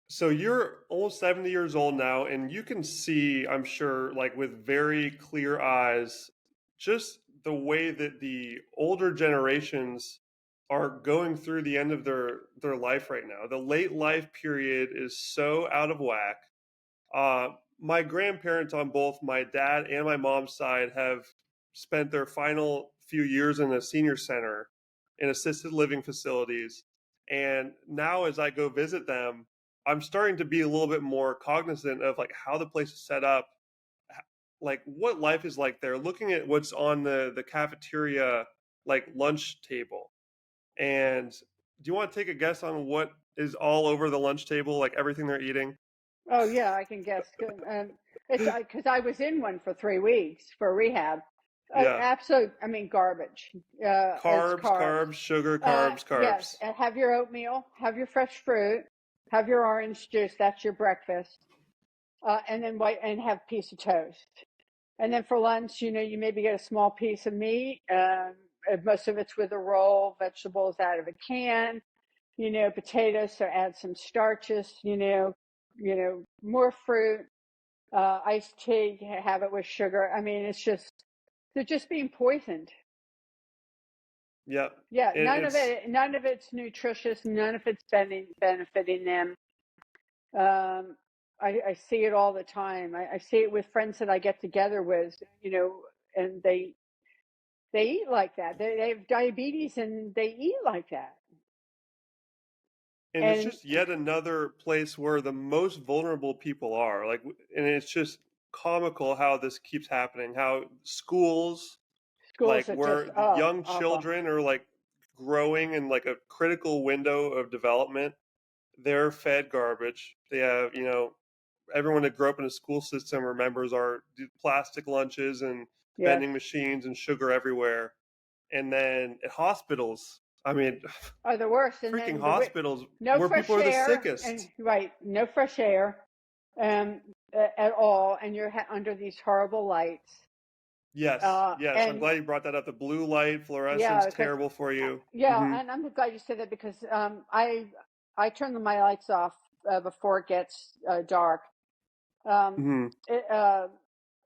so you're almost 70 years old now, and you can see, I'm sure, like with very clear eyes, just the way that the older generations are going through the end of their life right now. The late life period is so out of whack. Uh, my grandparents on both my dad and my mom's side have spent their final few years in a senior center in assisted living facilities. And now as I go visit them, I'm starting to be a little bit more cognizant of like how the place is set up, like what life is like there, looking at what's on the cafeteria, like lunch table. And do you want to take a guess on what is all over the lunch table, like everything they're eating? Oh yeah, I can guess. It's because I was in one for 3 weeks for rehab. Yeah. Absolute, I mean, garbage. It's Carbs, carbs. carbs, sugar, carbs, Yes, carbs. have your oatmeal, have your fresh fruit, have your orange juice. That's your breakfast. And then have a piece of toast. And then for lunch, you maybe get a small piece of meat. Most of it's with a roll, vegetables out of a can. Potatoes. So add some starches. More fruit, iced tea. Have it with sugar. I mean, they're just being poisoned. Yeah. Yeah, It's none of it's nutritious. None of it's benefiting them. Um, I see it all the time. I see it with friends that I get together with, and they eat like that. They have diabetes and they eat like that. and it's And just yet another place where the most vulnerable people are. Like, and it's just comical how this keeps happening. How schools, schools like are just, where oh, young awful. children are like growing in like a critical window of development, they're fed garbage. They have, everyone that grew up in a school system remembers our plastic lunches and Yes. vending machines and sugar everywhere. And then at hospitals, I mean, Are the worst. And freaking then hospitals no where people fresh are the air, and sickest. right, no fresh air, um, at all. And you're under these horrible lights. Yes, yes. I'm And glad you brought that up. The blue light fluorescence, yeah, because terrible for you. yeah, Hmm. and I'm glad you said that because I turn my lights off before it gets dark. Um, Hmm. it,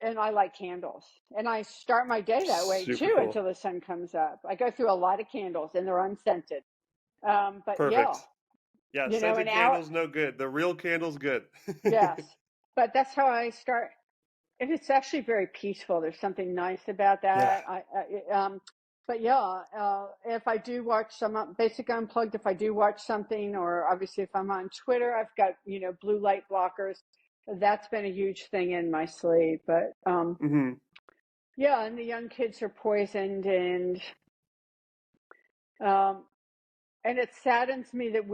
and I like candles, and I start my day that way Super too cool. until the sun comes up. I go through a lot of candles, and they're unscented. But yeah, Perfect. Yeah, an scented hour. candles, no good. The real candle's good. Yes, but that's how I start. And it's actually very peaceful. There's something nice about Yeah. that. But yeah, if I do watch Basic Unplugged, if I do watch something, or obviously if I'm on Twitter, I've got, blue light blockers. That's been a huge thing in my sleep. But Hmm. yeah, and the young kids are poisoned, and And it saddens me that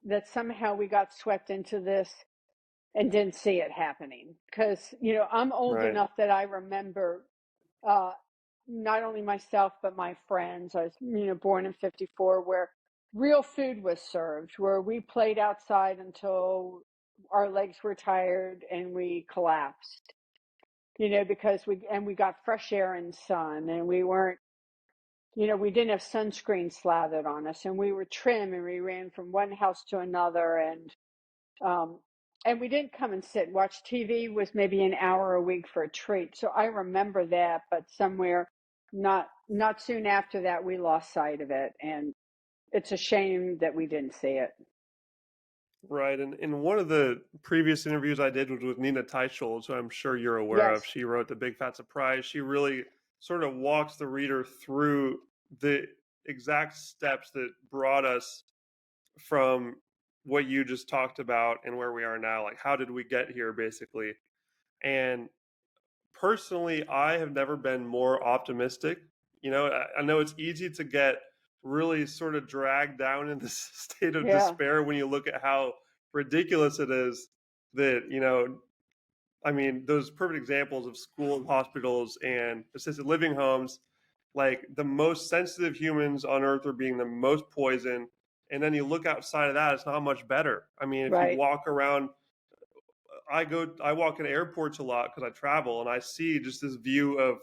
that somehow we got swept into this and didn't see it happening. Because, I'm old Right. enough that I remember uh, not only myself, but my friends. I was, born in 54, where real food was served, where we played outside until our legs were tired and we collapsed, because we got fresh air and sun, and we weren't, we didn't have sunscreen slathered on us, and we were trim, and we ran from one house to another, um, and we didn't come and sit and watch TV. Was maybe an hour a week for a treat. So I remember that, but somewhere not soon after that, we lost sight of it, and it's a shame that we didn't see it. Right. And in one of the previous interviews I did was with Nina Teicholz, who I'm sure you're aware Yes, of. She wrote The Big Fat Surprise. She really sort of walks the reader through the exact steps that brought us from what you just talked about and where we are now. Like, how did we get here, basically? And personally, I have never been more optimistic. I know it's easy to get really sort of dragged down in this state of yeah, despair when you look at how ridiculous it is that, I mean, those perfect examples of schools, hospitals, and assisted living homes, like the most sensitive humans on earth are being the most poisoned. And then you look outside of that, it's not much better. I mean, if you right, walk around, I walk in airports a lot because I travel, and I see just this view of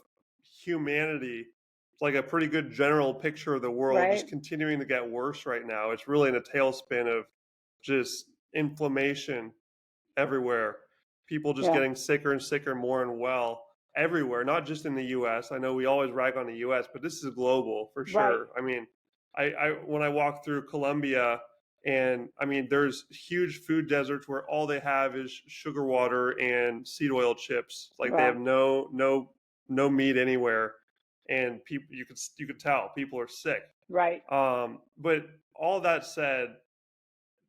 humanity. It's like a pretty good general picture of the world right, just continuing to get worse right now. It's really in a tailspin of just inflammation everywhere. People just yeah, getting sicker and sicker, more and well everywhere, not just in the US. I know we always rag on the US, but this is global for right, sure. I mean, I when I walk through Colombia, and I mean, there's huge food deserts where all they have is sugar water and seed oil chips. Like they have wow, no meat anywhere, and people, you could tell people are sick. right, But all that said,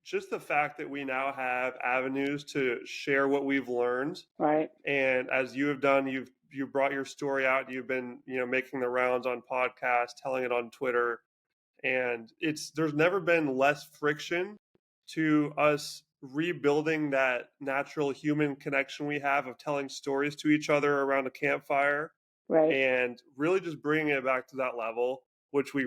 just the fact that we now have avenues to share what we've learned, right. and as you have done, you brought your story out, you've been, making the rounds on podcasts, telling it on Twitter, and there's never been less friction to us rebuilding that natural human connection we have of telling stories to each other around a campfire, Right, and really just bringing it back to that level, which we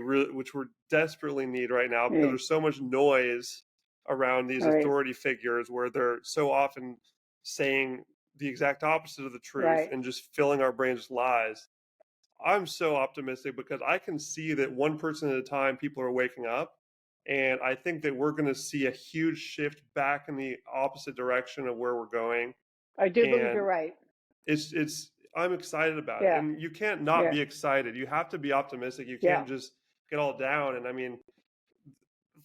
desperately need right now, because right, there's so much noise around these right, authority figures where they're so often saying the exact opposite of the truth right. and just filling our brains with lies. I'm so optimistic because I can see that one person at a time people are waking up, and I think that we're going to see a huge shift back in the opposite direction of where we're going. I do believe you're And right. it's I'm excited about it. Yeah, And you can't not yeah, be excited. You have to be optimistic. You yeah, can't just get all down. And I mean,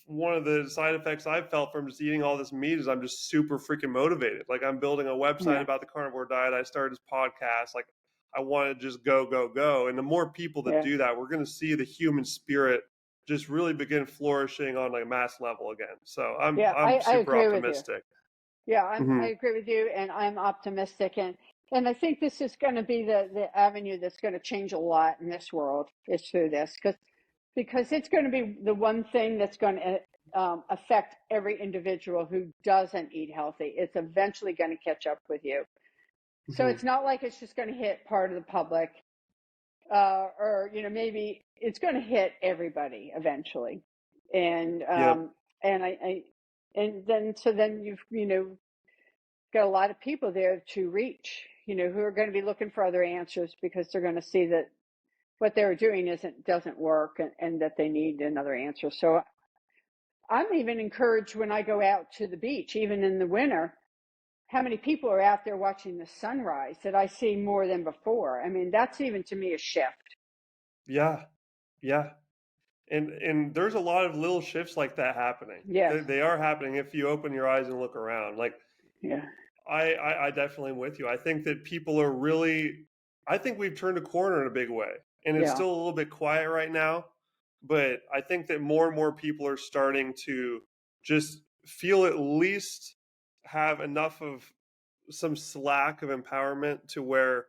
one of the side effects I've felt from just eating all this meat is I'm just super freaking motivated. Like, I'm building a website yeah, about the carnivore diet. I started this podcast. Like, I want to just go, go, go. And the more people that yeah. do that, we're going to see the human spirit just really begin flourishing on a mass level again. So Yeah, I'm I super agree with you. optimistic. Yeah, I Hmm. agree with you, and I'm optimistic, and I think this is going to be the avenue that's going to change a lot in this world is through this, because it's going to be the one thing that's going to affect every individual who doesn't eat healthy. It's eventually going to catch up with you. So Hmm. it's not like it's just going to hit part of the public, or maybe it's going to hit everybody eventually, and Yep. I and then you've got a lot of people there to reach, who are going to be looking for other answers because they're going to see that what they're doing doesn't work, and that they need another answer. So I'm even encouraged when I go out to the beach, even in the winter, how many people are out there watching the sunrise that I see more than before. I mean, that's even to me a shift. Yeah. Yeah. And there's a lot of little shifts like that happening. Yes. They are happening if you open your eyes and look around. Like, Yeah. I definitely am with you. I think that people are really, I think we've turned a corner in a big way. And it's Yeah. still a little bit quiet right now, but I think that more and more people are starting to just feel, at least have enough of some slack of empowerment to where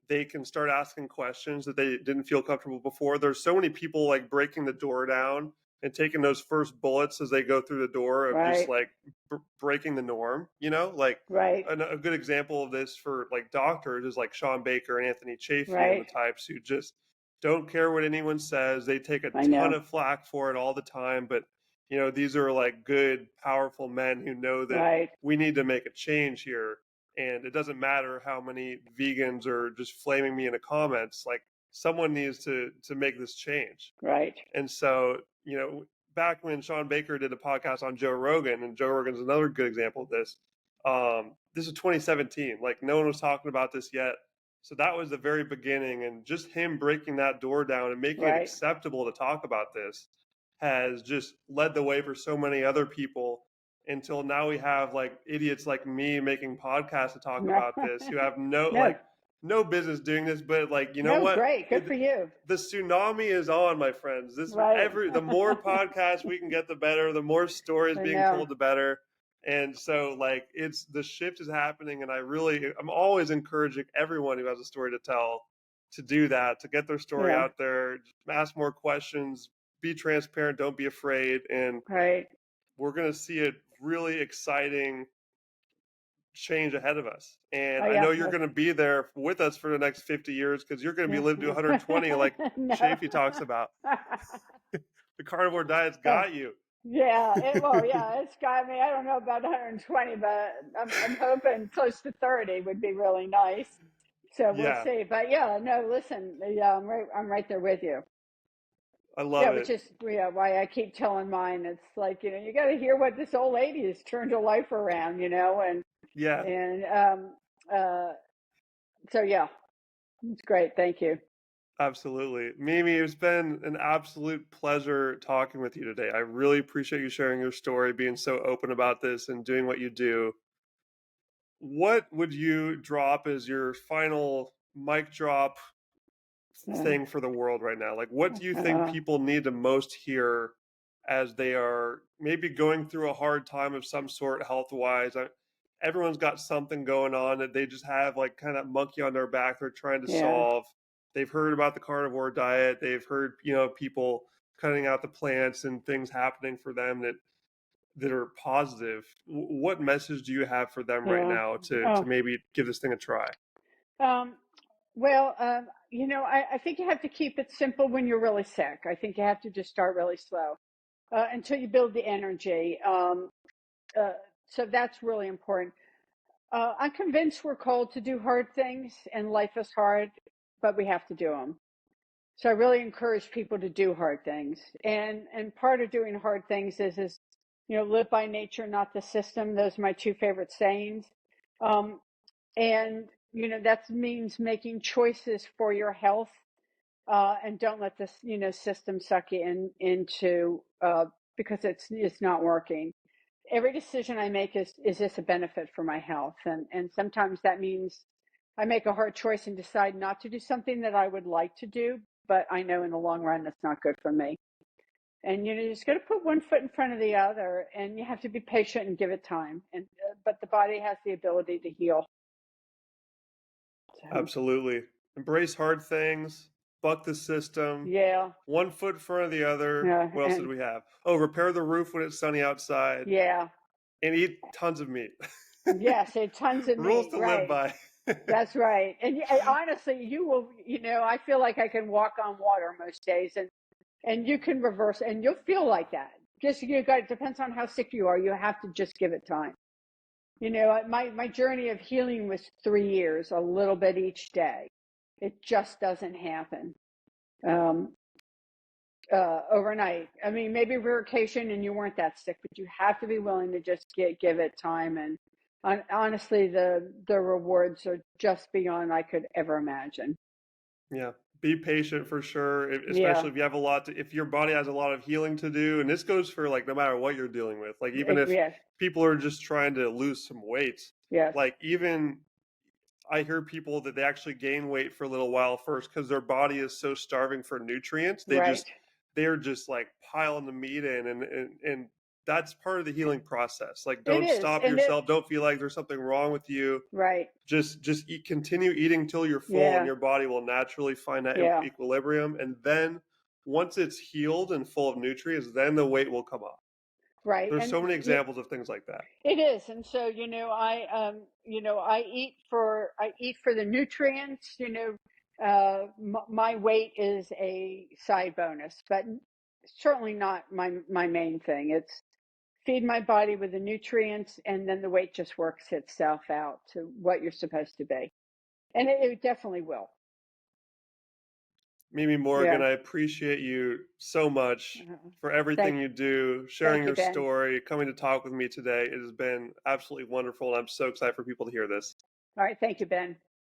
they can start asking questions that they didn't feel comfortable before. There's so many people like breaking the door down and taking those first bullets as they go through the door of just Right. like breaking the norm, you know, like Right. a good example of this for like doctors is like Sean Baker and Anthony Chafee and the Right. types who just don't care what anyone says. They take a I ton know. of flack for it all the time, but you know, these are like good, powerful men who know that Right. we need to make a change here. And it doesn't matter how many vegans are just flaming me in the comments. Like someone needs to make this change. Right. And so, you know, back when Sean Baker did a podcast on Joe Rogan, and Joe Rogan's another good example of this. This is 2017. Like no one was talking about this yet. So that was the very beginning, and just him breaking that door down and making it Right. acceptable to talk about this has just led the way for so many other people until now we have like idiots like me making podcasts to talk about this who have No. no business doing this, but like you know No. what, Great. Good for you. the tsunami is on, my friends. This Right. every the more podcasts we can get, the better. The more stories I being know. told, the better. And so, like, it's the shift is happening, and I'm always encouraging everyone who has a story to tell to do that, to get their story Yeah. out there, ask more questions, be transparent, don't be afraid, and Right. we're going to see a really exciting change ahead of us. Oh And I yeah. know you're going to be there with us for the next 50 years because you're going to be Yeah. lived to 120, like No. Chafee talks about. The carnivore diet's Oh, got you. yeah. Well, yeah. It's got me. I don't know about 120, but I'm hoping close to 30 would be really nice. So we'll Yeah, see. But yeah, no. Listen. Yeah, I'm right there with you. I Yeah, love it. which is why I keep telling mine. It's like you got to hear what this old lady has turned her life around, Yeah, and uh, so yeah, it's great. Thank you. absolutely. Mimi, it's been an absolute pleasure talking with you today. I really appreciate you sharing your story, being so open about this, and doing what you do. What would you drop as your final mic drop Uh, thing for the world right now? Like, what do you think uh, people need to most hear as they are maybe going through a hard time of some sort health wise? Everyone's got something going on that they just have like kind of monkey on their back they're trying to yeah, solve. They've heard about the carnivore diet. They've heard, you know, people cutting out the plants and things happening for them that are positive. What message do you have for them right yeah. now to Oh, maybe give this thing a try? um, well, I think you have to keep it simple when you're really sick. I think you have to just start really slow until you build the energy. Uh, so that's really important. I'm convinced we're called to do hard things, and life is hard, but we have to do them. So I really encourage people to do hard things, and part of doing hard things is live by nature, not the system. Those are my two favorite sayings, um, and that means making choices for your health, and don't let this system suck you into because it's not working. Every decision I make is this a benefit for my health? And sometimes that means I make a hard choice and decide not to do something that I would like to do, but I know in the long run that's not good for me. And you just got to put one foot in front of the other, and you have to be patient and give it time. And but the body has the ability to heal. So Absolutely. Embrace hard things, buck the system, yeah, one foot in front of the other. yeah, What else did and we have? Oh, repair the roof when it's sunny outside yeah, and eat tons of meat. yes, and tons of Rules meat, to live right? by. That's right. And honestly, you will. I feel like I can walk on water most days, and you can reverse, and you'll feel like that. Just it depends on how sick you are. You have to just give it time. My journey of healing was 3 years, a little bit each day. It just doesn't happen um, overnight. I mean, maybe vacation and you weren't that sick, but you have to be willing to just give it time. And honestly, the rewards are just beyond I could ever imagine. Yeah. Be patient for sure, Yeah, especially if you have a lot to, if your body has a lot of healing to do. And this goes for like no matter what you're dealing with. Like even if yes, people are just trying to lose some weight, yes, like even I hear people that they actually gain weight for a little while first because their body is so starving for nutrients. right, They're just like piling the meat in and that's part of the healing process. Like, It don't is, stop and it yourself. Don't feel like there's something wrong with you. right. Just eat, continue eating till you're full, and Yeah, your body will naturally find that yeah, equilibrium. And then once it's healed and full of nutrients, then the weight will come off. right. There's And so many examples of things like that. it is, and so I eat for the nutrients. My weight is a side bonus, but certainly not my main thing. It's feed my body with the nutrients, and then the weight just works itself out to what you're supposed to be, and it definitely will. Mimi Morgan, Yeah. I appreciate you so much Uh, for everything thank you do, sharing thank you, your Ben. story, coming to talk with me today. It has been absolutely wonderful, and I'm so excited for people to hear this. All right, thank you, Ben.